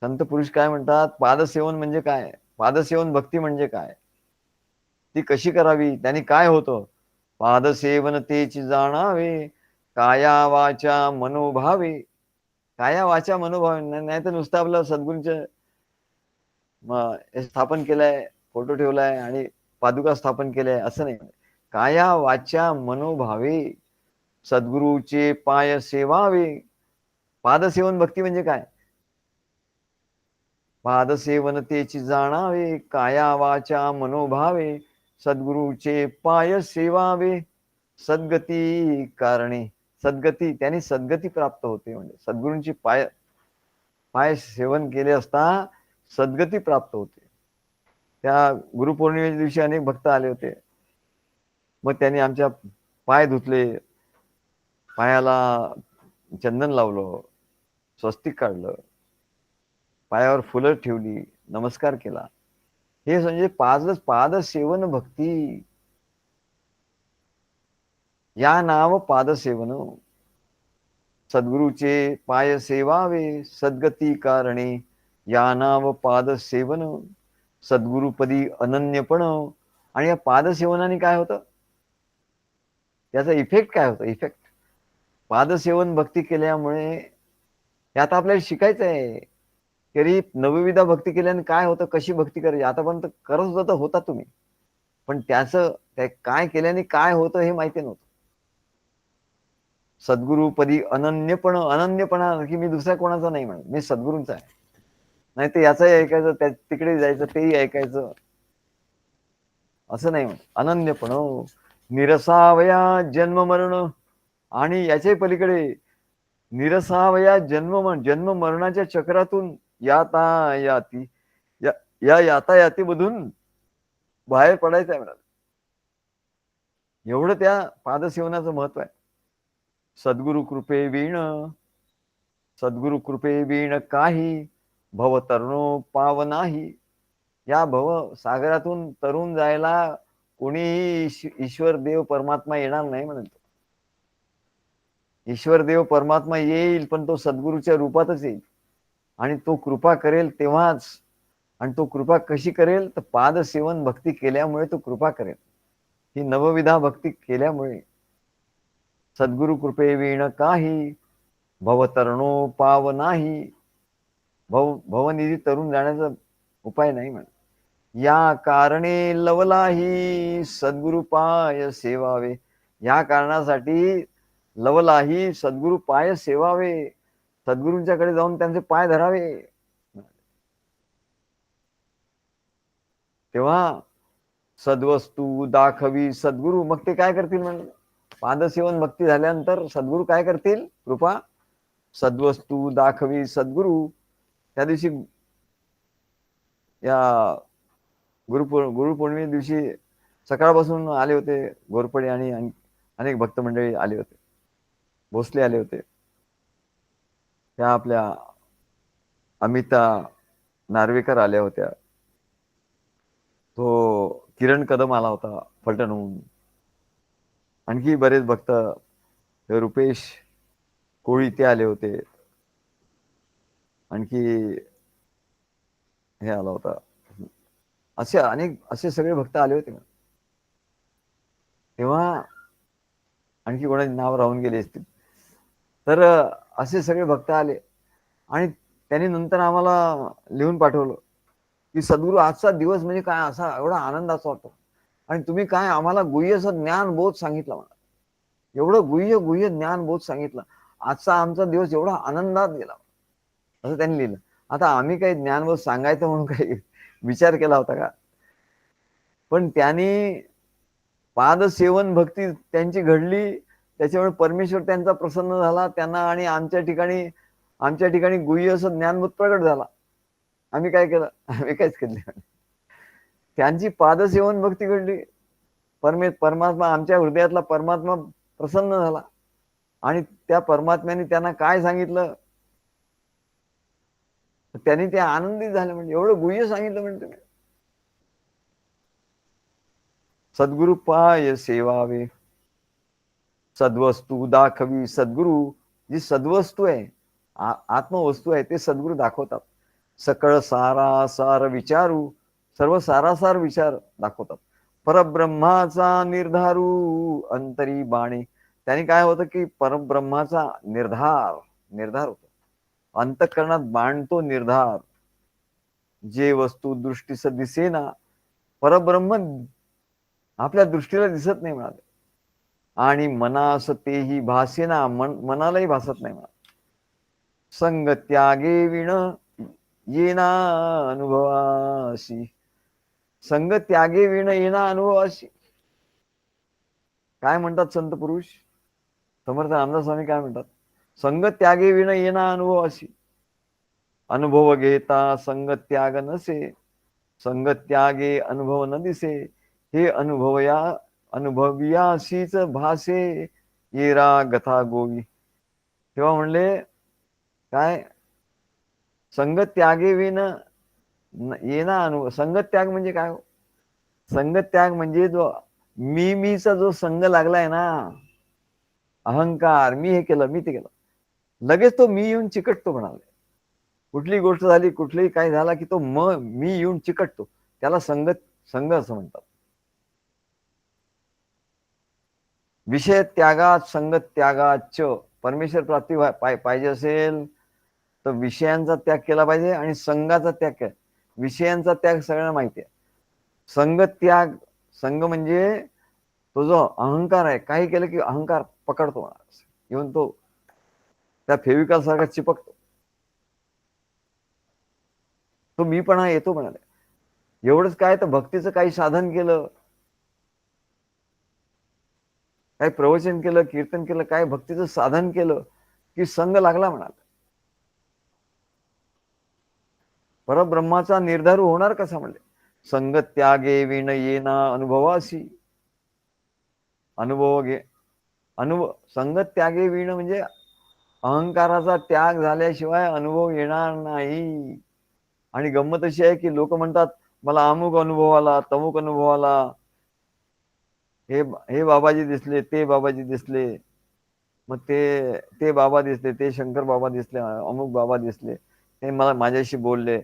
संत पुरुष काय म्हणतात, पादसेवन म्हणजे काय, पादसेवन भक्ती म्हणजे काय, ती कशी करावी, त्याने काय होतं? पादसेवन तेची जाणावे, काया वाचा मनोभावे. काया वाचा मनोभावे, नाही तर नुसतं आपलं सद्गुरूंचं स्थापन केलंय, फोटो ठेवलाय आणि पादुका स्थापन केलंय असं नाही. काया वाचा मनोभावे सद्गुरूचे पाय सेवावे. पादसेवन भक्ती म्हणजे काय? पादसेवनतेची जाणावे, काया वाचा मनोभावे सद्गुरूचे पाय सेवावे. सद्गती कारणे, सद्गती, त्याने सद्गती प्राप्त होते. म्हणजे सद्गुरूंची पाय पाय सेवन केले असता सद्गती प्राप्त होते. त्या गुरुपौर्णिमेच्या दिवशी अनेक भक्त आले होते. मग त्यांनी आमच्या पाय धुतले, पायाला चंदन लावलं, स्वस्तिक काढलं, पायावर फुलं ठेवली, नमस्कार केला. हे म्हणजे पाद सेवन भक्ती. या नाव पाद सेवन. सद्गुरूचे पाय सेवावे सद्गती कारणे, या नाव पाद सेवन. सद्गुरुपदी अनन्यपण. आणि या पादसेवनाने काय होतं, त्याचा इफेक्ट काय होतं? इफेक्ट पादसेवन भक्ती केल्यामुळे हे आता आपल्याला शिकायचं आहे. तरी नवविधा भक्ती केल्याने काय होतं, कशी भक्ती करायची, आतापर्यंत करत होता तर होता तुम्ही, पण त्याचं काय केल्याने काय होतं हे माहिती नव्हतं. सद्गुरुपदी अनन्यपण. अनन्यपणा की मी दुसऱ्या कोणाचा नाही म्हणत, मी सद्गुरूंचा आहे. नाही तर याचंही ऐकायचं, त्या तिकडे जायचं, तेही ऐकायचं असं नाही म्हणत. अनन्यपण. निरसावया जन्म मरण. आणि याच्याही पलीकडे निरसावया जन्म मरणाच्या चक्रातून याता याती, या यातायाती मधून बाहेर पडायचं आहे म्हणाल. एवढं त्या पादसेवनाचं महत्व आहे. सद्गुरु कृपे वीण, सद्गुरु कृपे वीण काही, भवतरणो पावनाही. या भव सागरातून तरून जायला कोणीही ईश्वर देव परमात्मा येणार नाही म्हणतो. ईश्वर देव परमात्मा येईल, पण तो सद्गुरूच्या रूपातच येईल. आणि तो कृपा करेल तेव्हाच. आणि तो कृपा कशी करेल, तर पाद सेवन भक्ती केल्यामुळे तो कृपा करेल. ही नवविधा भक्ती केल्यामुळे. सद्गुरु कृपे विण काही भवतरणो पाव नाही. भवनिधी तरुण जाण्याचा उपाय नाही म्हणा. या कारणे लवलाही सद्गुरु पाय सेवावे. या कारणासाठी लवलाही सद्गुरु पाय सेवावे. सद्गुरूंच्याकडे जाऊन त्यांचे पाय धरावे. तेव्हा सद्वस्तू दाखवी सद्गुरु. मग ते काय करतील म्हणजे, पादसेवन भक्ती झाल्यानंतर सद्गुरु काय करतील, कृपा. सद्वस्तू दाखवी सद्गुरु. त्या दिवशी या गुरुपौर्णिमे दिवशी सकाळपासून आले होते घोरपडे आणि अनेक भक्त मंडळी आले होते. भोसले आले होते. त्या आपल्या अमिता नार्वेकर आल्या होत्या. तो किरण कदम आला होता फलटणहून. आणखी बरेच भक्त, रुपेश कोळी ते आले होते. आणखी हे आला होता. असे सगळे भक्त आले होते. तेव्हा आणखी कोणाचे नाव राहून गेले असतील. तर असे सगळे भक्त आले आणि त्यांनी नंतर आम्हाला लिहून पाठवलं की सद्गुरू आजचा दिवस म्हणजे काय असा एवढा आनंदाचा वाटतो. आणि तुम्ही काय आम्हाला गुह्य असं ज्ञान बोध सांगितलं मला. एवढं गुह्य ज्ञान बोध सांगितलं. आजचा आमचा दिवस एवढा आनंदात गेला, असं त्यांनी लिहिलं. आता आम्ही काही ज्ञानबोध सांगायचं म्हणून काही विचार केला होता का? पण त्यांनी पादसेवन भक्ती त्यांची घडली, त्याच्यामुळे परमेश्वर त्यांचा प्रसन्न झाला त्यांना. आणि आमच्या ठिकाणी गुह्य असं ज्ञानबोध प्रगट झाला. आम्ही काय केलं? आम्ही काहीच केलं नाही. त्यांची पादसेवन भक्ती घडली. परमात्मा, आमच्या हृदयातला परमात्मा प्रसन्न झाला. आणि त्या परमात्म्याने त्यांना काय सांगितलं, त्यांनी ते आनंदित झाले. म्हणजे एवढं गुह्य सांगितलं म्हणजे तुम्ही. सद्गुरु पाय सेवावे सद्वस्तू दाखवी सद्गुरु. जी सद्वस्तू आहे, आत्मवस्तू आहे, ते सद्गुरु दाखवतात. सकळ सारासार विचारू. सर्व सारासार विचार दाखवतात. परब्रह्माचा निर्धारू अंतरी बाणे. त्यांनी काय होतं की परब्रह्माचा निर्धार होतो. अंतःकरणात बाणतो निर्धार. जे वस्तू दृष्टीस दिसेना, परब्रह्म आपल्या दृष्टीला दिसत नाही म्हणाले. आणि मनास तेही भासेना, मनालाही भासत नाही म्हणा. संग त्यागे विण येना अनुभवाशी. संग त्यागे विण येना अनुभवाशी. काय म्हणतात संत पुरुष समर्थ रामदास स्वामी काय म्हणतात? संग त्यागे विण येना अनुभवाशी. अनुभव घेता संग त्याग नसे. संग त्यागे अनुभव न दिसे. हे अनुभवियाशीच भासे येरा गथा गोवी. तेव्हा म्हणले काय, संगत त्यागे विन येना अनुभव. संगत त्याग म्हणजे काय हो? संगत त्याग म्हणजे जो मीचा जो संग लागलाय ना, अहंकार, मी हे केलं, मी ते केलं, लगेच तो मी येऊन चिकटतो म्हणाले. कुठली गोष्ट झाली, कुठलीही काय झाला की तो मी येऊन चिकटतो. त्याला संग असं म्हणतात. विषय त्यागात संगत त्यागाच. परमेश्वर प्राप्ती पाहिजे असेल तर विषयांचा त्याग केला पाहिजे आणि संघाचा त्याग केला. विषयांचा त्याग सगळ्यांना माहिती आहे. संघ म्हणजे तो जो अहंकार आहे, काही केलं की अहंकार पकडतो येऊन, तो त्या फेविकॉल सारखा चिपकतो. तो मीपणा येतो म्हणाले. एवढंच काय, तर भक्तीचं काही साधन केलं, काही प्रवचन केलं, कीर्तन केलं, काय भक्तीचं साधन केलं की संघ लागला म्हणाल. परब्रह्माचा निर्धार होणार कसा म्हणले? संग त्यागे विण येना अनुभवासी. संग त्यागे विण म्हणजे अहंकाराचा त्याग झाल्याशिवाय अनुभव येणार नाही. आणि गंमत अशी आहे की लोक म्हणतात मला अमुक अनुभव आला, तमुक अनुभव आला, हे बाबाजी दिसले, ते बाबाजी दिसले, मग ते बाबा दिसले, ते शंकर बाबा दिसले, अमुक बाबा दिसले, ते मला माझ्याशी बोलले.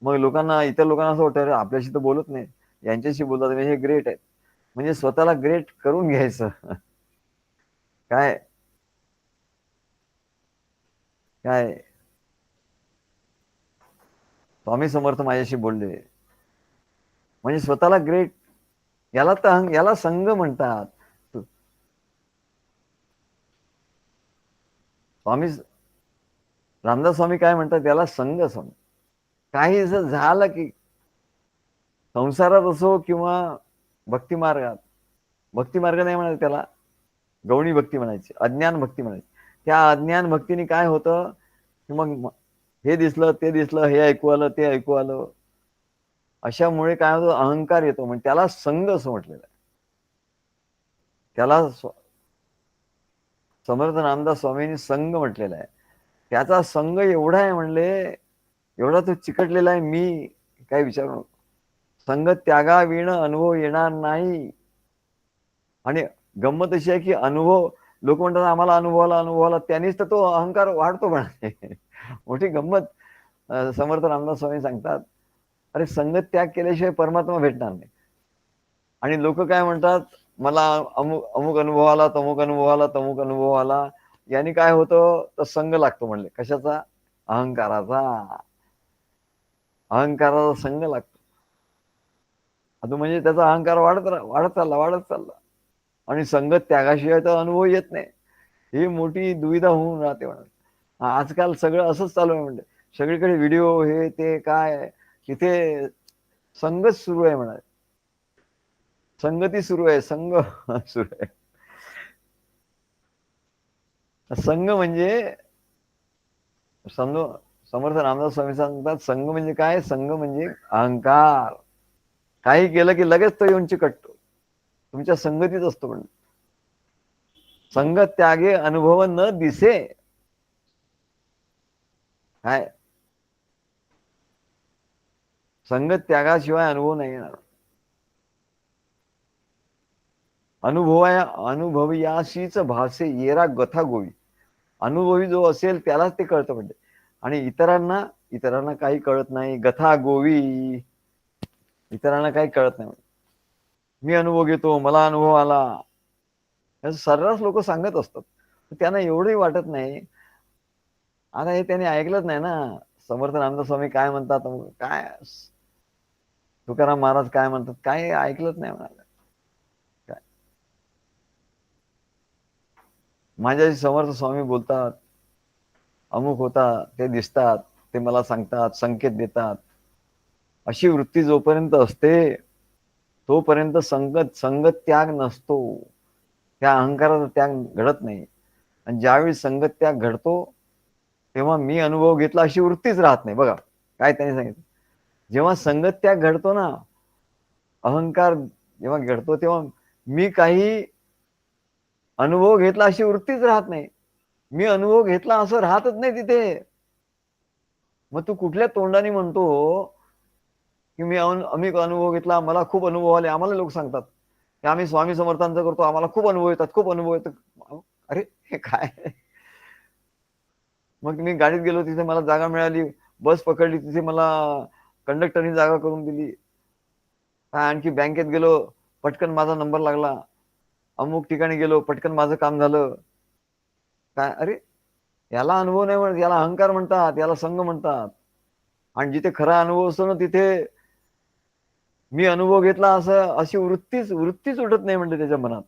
मग इतर लोकांना असं वाटतं, अरे आपल्याशी तर बोलत नाही, यांच्याशी बोलतात, हे ग्रेट आहेत. म्हणजे स्वतःला ग्रेट करून घ्यायचं. काय काय स्वामी समर्थ माझ्याशी बोलले म्हणजे स्वतःला ग्रेट. याला संघ म्हणतात. स्वामी रामदास स्वामी काय म्हणतात, याला संघ समज. काही जर झालं की संसारात असो किंवा भक्ती मार्गात, भक्ती मार्ग नाही म्हणायचं त्याला, गौणी भक्ती म्हणायची, अज्ञान भक्ती म्हणायची. त्या अज्ञान भक्तीने काय होतं की मग हे दिसलं, ते दिसलं, हे ऐकू आलं, ते ऐकू आलं, अशामुळे काय होतं, अहंकार येतो. म्हणजे त्याला संघ असं म्हटलेलं आहे. त्याला समर्थ रामदास स्वामींनी संघ म्हटलेला आहे. त्याचा संघ एवढा आहे म्हणले, एवढा तो चिकटलेला आहे, मी काय विचारू नको. संघ त्यागा विण अनुभव येणार नाही. आणि गंमत अशी आहे की अनुभव, लोक म्हणतात आम्हाला अनुभव आला, त्यांनीच तर तो अहंकार वाढतो म्हणाले. मोठी गंमत. समर्थ रामदास स्वामी सांगतात, अरे संघ त्याग केल्याशिवाय परमात्मा भेटणार नाही. आणि लोक काय म्हणतात, मला अमुक अमुक अनुभव आला, तमुक अनुभव आला, तमुक अनुभव आला. यांनी काय होतं, तर संघ लागतो म्हणले. कशाचा? अहंकाराचा. अहंकाराचा संघ लागतो. आता म्हणजे त्याचा अहंकार वाढत चालला. आणि संगत त्यागाशिवाय तर अनुभव येत नाही. ही मोठी दुविधा होऊन राहते म्हणून. आजकाल सगळं असंच चालू आहे म्हणजे, सगळीकडे व्हिडिओ हे ते काय, तिथे संगत सुरू आहे म्हणा, संगती सुरू आहे, संघ सुरू आहे. संघ म्हणजे संघ, समर्थ रामदास स्वामी सांगतात, संघ म्हणजे काय? संघ म्हणजे अहंकार. काही केलं की लगेच तो येऊन चिकटतो, तुमच्या संगतीत असतो. म्हणून संघ त्यागे अनुभव न दिसे. काय? संगत त्यागाशिवाय अनुभव नाही येणार. अनुभवयाशीच भासे येरा गथा गोवी. अनुभवी जो असेल त्यालाच ते कळतं म्हणजे. आणि इतरांना काही कळत नाही. गथा गोवी, इतरांना काही कळत नाही. मी अनुभव घेतो, मला अनुभव आला, सर्रास लोक सांगत असतात. त्यांना एवढंही वाटत नाही. आता हे त्यांनी ऐकलंच नाही ना, समर्थ रामदास स्वामी काय म्हणतात, काय तुकाराम महाराज काय म्हणतात, काय ऐकलंच नाही म्हणाला. माझ्याशी समर्थ स्वामी बोलतात, अमुक होता, ते दिसतात, ते मला सांगतात, संकेत देतात. अशी वृत्ती जोपर्यंत असते तोपर्यंत संगत त्याग नसतो. त्या अहंकाराचा त्याग घडत नाही. आणि ज्यावेळी संगत त्याग घडतो तेव्हा मी अनुभव घेतला अशी वृत्तीच राहत नाही. बघा काय त्यांनी सांगितलं, जेव्हा संगत त्याग घडतो ना, अहंकार जेव्हा घडतो, तेव्हा मी काही अनुभव घेतला अशी वृत्तीच राहत नाही. मी अनुभव घेतला असं राहतच नाही तिथे. मग तू कुठल्या तोंडाने म्हणतो की आम्ही अनुभव घेतला, मला खूप अनुभव आले. आम्हाला लोक सांगतात की आम्ही स्वामी समर्थांचा करतो, आम्हाला खूप अनुभव येतात, खूप अनुभव येतात. अरे हे काय? मग मी गाडीत गेलो, तिथे मला जागा मिळाली, बस पकडली, तिथे मला कंडक्टरनी जागा करून दिली. आणखी बँकेत गेलो, पटकन माझा नंबर लागला. अमुक ठिकाणी गेलो, पटकन माझं काम झालं. काय? अरे याला अनुभव नाही म्हणत, याला अहंकार म्हणतात, याला संघ म्हणतात. आणि जिथे खरा अनुभव असतो ना, तिथे मी अनुभव घेतला असं अशी वृत्तीच उठत नाही म्हणजे त्याच्या मनात.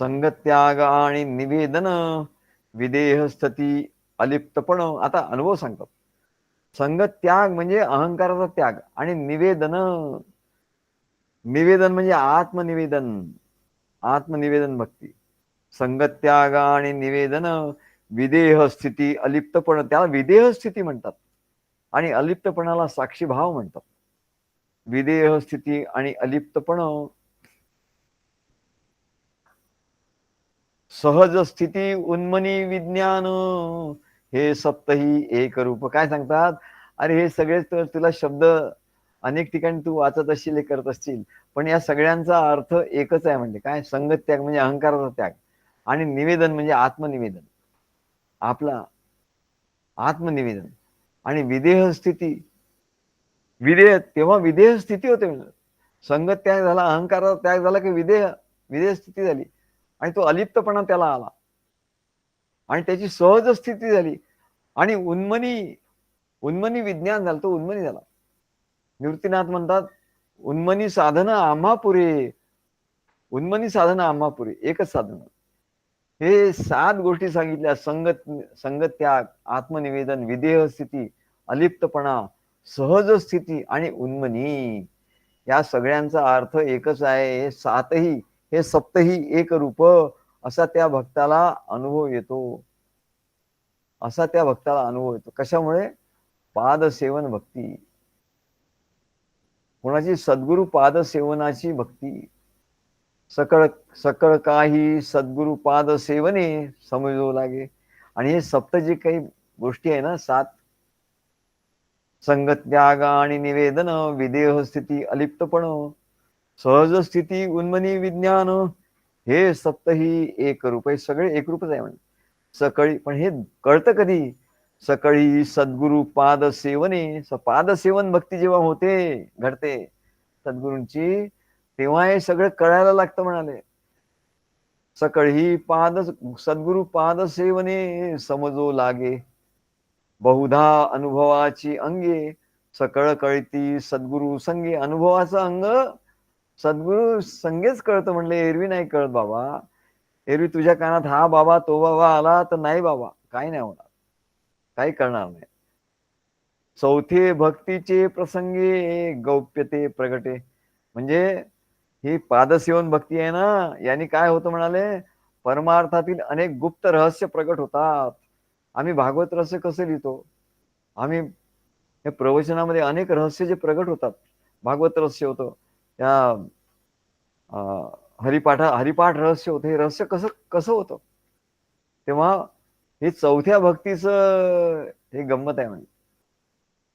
संगत्याग आणि निवेदन, विदेह स्थिती, अलिप्तपण. आता अनुभव सांगतात. संगत त्याग म्हणजे अहंकाराचा त्याग, आणि निवेदन, निवेदन म्हणजे आत्मनिवेदन भक्ती. संगत त्याग आणि निवेदन, विदेह स्थिती, अलिप्तपण, त्याला विदेह स्थिती म्हणतात. आणि अलिप्तपणाला साक्षीभाव म्हणतात. विदेह स्थिती आणि अलिप्तपण, सहज स्थिती, उन्मनी विज्ञान, हे सप्तही एक रूप. काय सांगतात? अरे हे सगळे तुला शब्द अनेक ठिकाणी तू वाचत असशील, हे करत असशील, पण या सगळ्यांचा अर्थ एकच आहे. म्हणजे काय? संगत त्याग म्हणजे अहंकाराचा त्याग, आणि निवेदन म्हणजे आत्मनिवेदन, आपला आत्मनिवेदन. आणि विदेह स्थिती, विधेय तेव्हा विधेय स्थिती होते. म्हणजे संगत त्याग झाला, अहंकाराचा त्याग झाला की विधेय विधेय स्थिती झाली, आणि तो अलिप्तपणा त्याला आला, आणि त्याची सहज स्थिती झाली, आणि उन्मनी उन्मनी विज्ञान झालं, तो उन्मनी झाला. निवृत्तीनाथ म्हणतात, उन्मनी साधन आम्हा पुरे, उन्मनी साधन आम्हा पुरे, एकच साधन. हे 7 गोष्टी सांगितल्या: संगत संगत त्याग, आत्मनिवेदन, विदेह स्थिती, अलिप्तपणा, सहज स्थिती आणि उन्मनी. या सगळ्यांचा अर्थ एकच आहे. हे सातही, हे सप्तही एक रूप, असा त्या भक्ताला अनुभव येतो. असा त्या भक्ताला अनुभव येतो. कशामुळे? पादसेवन भक्ती. कोणाची? सद्गुरु पादसेवनाची भक्ती. सकळ सकळ काही सद्गुरु पाद सेवने समजो लागे. आणि हे सप्त जे काही गोष्टी आहे ना, 7: संगत त्याग आणि निवेदन, विदेह स्थिती, अलिप्तपण, सहज स्थिती, उन्मनी विज्ञान, हे सप्तही एक रूप आहे. सगळे एक रूपच आहे. म्हणजे सकळी, पण हे कळतं कधी? सकळी सद्गुरु पाद सेवने. पाद सेवन भक्ती जेव्हा होते, घडते सद्गुरूंची, तेव्हा हे सगळं कळायला लागतं म्हणाले. सकळी पाद सद्गुरु पाद सेवने समजो लागे, बहुधा अनुभवाची अंगे, सकळ कळती सद्गुरु संगे. अनुभवाचं अंग सद्गुरु संगेच कळतं. म्हणले एरवी नाही कळत बाबा. एरवी तुझ्या कानात हा बाबा तो बाबा आला तर नाही बाबा, काही नाही होणार, काही करणार नाही. चौथे भक्तीचे प्रसंगे गौप्यते प्रगटे. म्हणजे ही पादसेवन भक्ती आहे ना, यांनी काय होतं म्हणाले? परमार्थातील अनेक गुप्त रहस्य प्रगट होतात. आम्ही भागवत रहस्य कसं लिहितो? आम्ही हे प्रवचनामध्ये अनेक रहस्य जे प्रगट होतात, भागवत रहस्य होतं, त्या हरिपाठ रहस्य होतं. हे रहस्य कसं कसं होतं? तेव्हा हे चौथ्या भक्तीचं हे गंमत आहे. म्हणजे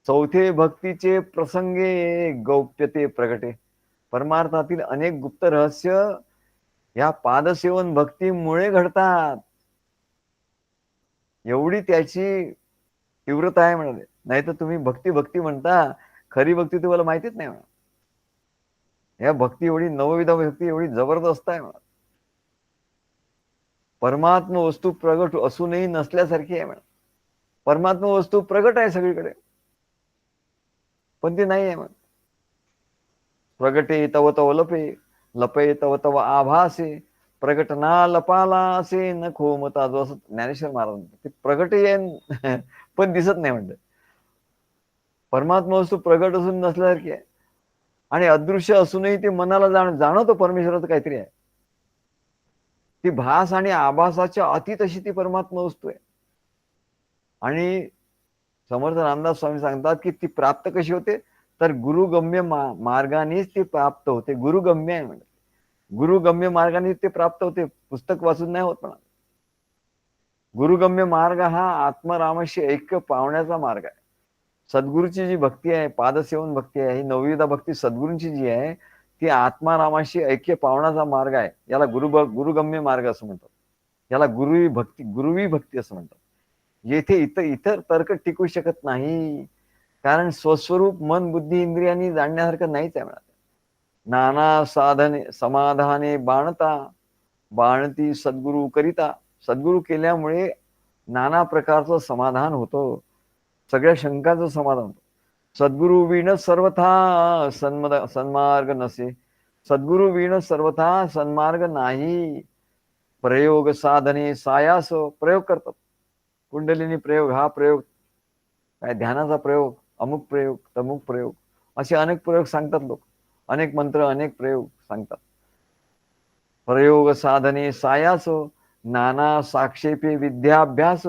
चौथे भक्तीचे प्रसंगे गौप्यते प्रगटे. परमार्थातील अनेक गुप्त रहस्य या पादसेवन भक्तीमुळे घडतात. एवढी त्याची तीव्रता आहे म्हणाले. नाही तर तुम्ही भक्ती भक्ती म्हणता, खरी भक्ती तुम्हाला माहितीच नाही म्हणा. या भक्ती एवढी, नवविध भक्ती एवढी जबरदस्त आहे म्हणा. परमात्म वस्तू प्रगट असूनही नसल्यासारखी आहे म्हणा. परमात्म वस्तू प्रगट आहे सगळीकडे, पण ती नाही आहे म्हणा. प्रगटे तव तव लपे, लपे तव तव आभासे, प्रगट ना लपाला असे न खोमता जो. असं ज्ञानेश्वर महाराज म्हणतात. ते प्रगटे आहे पण दिसत नाही म्हणतात. परमात्मा वस्तू प्रगट असून नसल्यासारखी आहे, आणि अदृश्य असूनही ते मनाला जाणवतो परमेश्वराचं काहीतरी आहे. ती भास आणि आभासाच्या अतीत अशी ती परमात्मा वस्तू आहे. आणि समर्थ रामदास स्वामी सांगतात की ती प्राप्त कशी होते? तर गुरुगम्य मार्गानेच ते प्राप्त होते. गुरुगम्य आहे म्हणजे, गुरुगम्य मार्गाने ते प्राप्त होते, पुस्तक वाचून नाही होत म्हणा. गुरुगम्य मार्ग हा आत्मरामाशी ऐक्य पावण्याचा मार्ग आहे. सद्गुरूची जी भक्ती आहे, पादसेवन भक्ती आहे, ही नवविधा भक्ती सद्गुरूंची जी आहे, ती आत्मारामाशी ऐक्य पावण्याचा मार्ग आहे. याला गुरुगम्य मार्ग असं म्हणतात. याला गुरुवी भक्ती असं म्हणतात. येथे इतर तर्क टिकू शकत नाही, कारण स्वस्वरूप मन बुद्धी इंद्रियांनी जाणण्यासारखं नाहीच आहे म्हणा. नाना साधने समाधाने बाणता, बाणती सद्गुरु करिता. सद्गुरु केल्यामुळे नाना प्रकारचं समाधान होतं, सगळ्या शंकांचं समाधान होतं. सद्गुरु विण सर्वथा सन्मार्ग नसे. सद्गुरु विण सर्वथा सन्मार्ग नाही. प्रयोग साधने सायास. प्रयोग करतात, कुंडलिनी प्रयोग, हा प्रयोग, काय ध्यानाचा प्रयोग, अमुक प्रयोग, तमुक प्रयोग, असे अनेक प्रयोग सांगतात लोक. अनेक मंत्र, अनेक प्रयोग सांगतात. प्रयोग साधने सायास, नाना साक्षेपे विद्याभ्यास.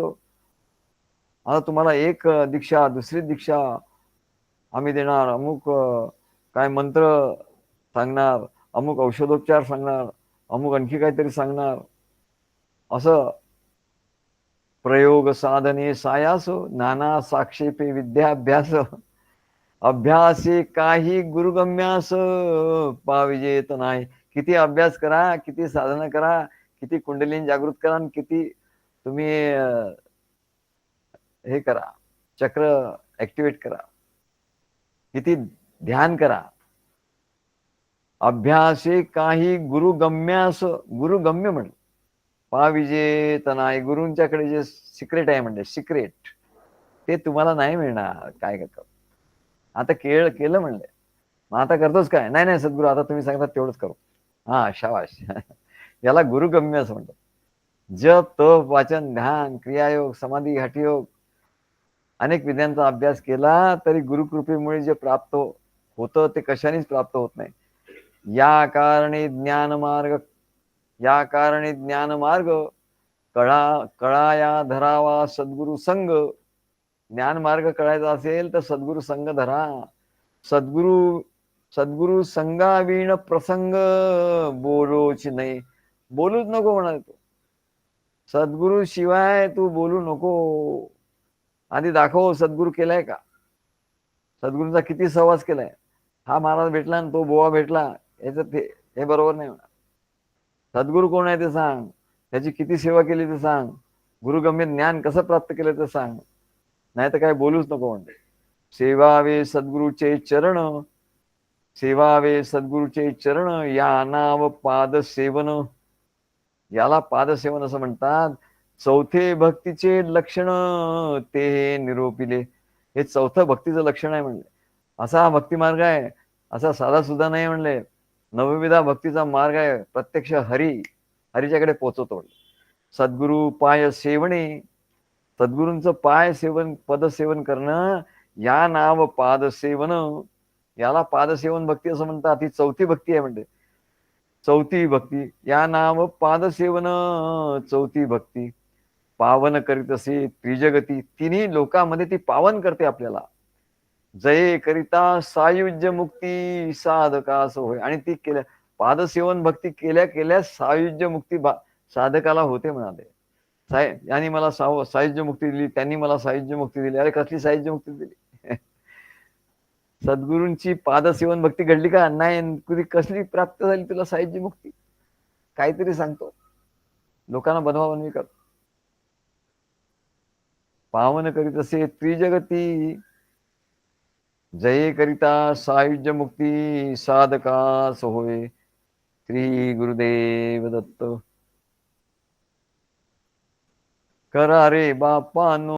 आता तुम्हाला एक दीक्षा, दुसरी दीक्षा आम्ही देणार, अमुक काय मंत्र सांगणार, अमुक औषधोपचार सांगणार, अमुक आणखी काहीतरी सांगणार, असं प्रयोग साधने सायास नाना साक्षेपे विद्याभ्यास अभ्यासे काही गुरुगम्यास पाविजेत नाही. किती अभ्यास करा, किती साधना करा, किती कुंडलीन जागृत करा आणि किती तुम्ही हे करा, चक्र ऍक्टिव्हेट करा, किती ध्यान करा, अभ्यासे काही गुरुगम्यास, गुरुगम्य म्हण पाविजेत नाही. गुरूंच्याकडे जे सिक्रेट आहे म्हणजे सिक्रेट, ते तुम्हाला नाही मिळणार. काय करतो आता केलं म्हणले, मग आता करतोच काय? नाही नाही सद्गुरू, आता तुम्ही सांगता तेवढंच करू. हा शाबाश. याला गुरुगम्य असं म्हणतात. जप, तप, वाचन, ध्यान, क्रियायोग, समाधी, हठयोग अनेक विद्यांचा अभ्यास केला तरी गुरुकृपेमुळे जे प्राप्त होतं ते कशानेच प्राप्त होत नाही. या कारणे ज्ञान मार्ग कळाया धरावा सद्गुरु संग. ज्ञान मार्ग कळायचा असेल तर सद्गुरु संग धरा. सद्गुरु संगाविण प्रसंग बोलोच नाही. बोलूच नको म्हणाल तो. सद्गुरु शिवाय तू बोलू नको. आधी दाखव सद्गुरु केलाय का, सद्गुरूंचा किती सहवास केलाय. हा महाराज भेटला आणि तो बोवा भेटला, याच हे बरोबर नाही म्हणा. सद्गुरु कोण आहे ते सांग, त्याची किती सेवा केली ते सांग, गुरुगम्य ज्ञान कसं प्राप्त केलं ते सांग. नाही तर काय बोलूच नको म्हणते. सेवावे सद्गुरूचे चरण, सेवावे सद्गुरूचे चरण, या नाव पाद सेवन. याला पादसेवन असं म्हणतात. चौथे भक्तीचे लक्षण ते निरोपिले. हे चौथं भक्तीचं लक्षण आहे म्हणले. असा हा भक्ती मार्ग आहे, असा साधा सुद्धा नाही म्हणले. नवविधा भक्तीचा मार्ग आहे. प्रत्यक्ष हरीच्याकडे पोहोचवतो. सद्गुरु पाय सेवणे, सद्गुरूंचं पाय सेवन, पदसेवन करणं, या नाव पादसेवन. याला पादसेवन भक्ती असं म्हणतात. ही चौथी भक्ती आहे म्हणते. चौथी भक्ती, या नाम पादसेवन. चौथी भक्ती पावन करीत असे त्रिजगती. तिन्ही लोकांमध्ये ती पावन करते आपल्याला. जये करिता सायुज्य मुक्ती साधकास होय. आणि ती केल्या पादसेवन भक्ती केल्या केल्या सायुज्य मुक्ती साधकाला होते म्हणाले. यांनी मला सायुज्य मुक्ती दिली, त्यांनी मला सायुज्य मुक्ती दिली. अरे कसली सायुज्य मुक्ती दिली? सद्गुरूंची पादसेवन भक्ती घडली का? नाही. कसली प्राप्त झाली तुला सायुज्य मुक्ती? काहीतरी सांगतो, लोकांना बनवाबनवी कर. पावन करीत असे त्रिजगती, जये करिता सायुज्य मुक्ती साधकास होय. श्री गुरुदेव दत्त. करा रे बापानो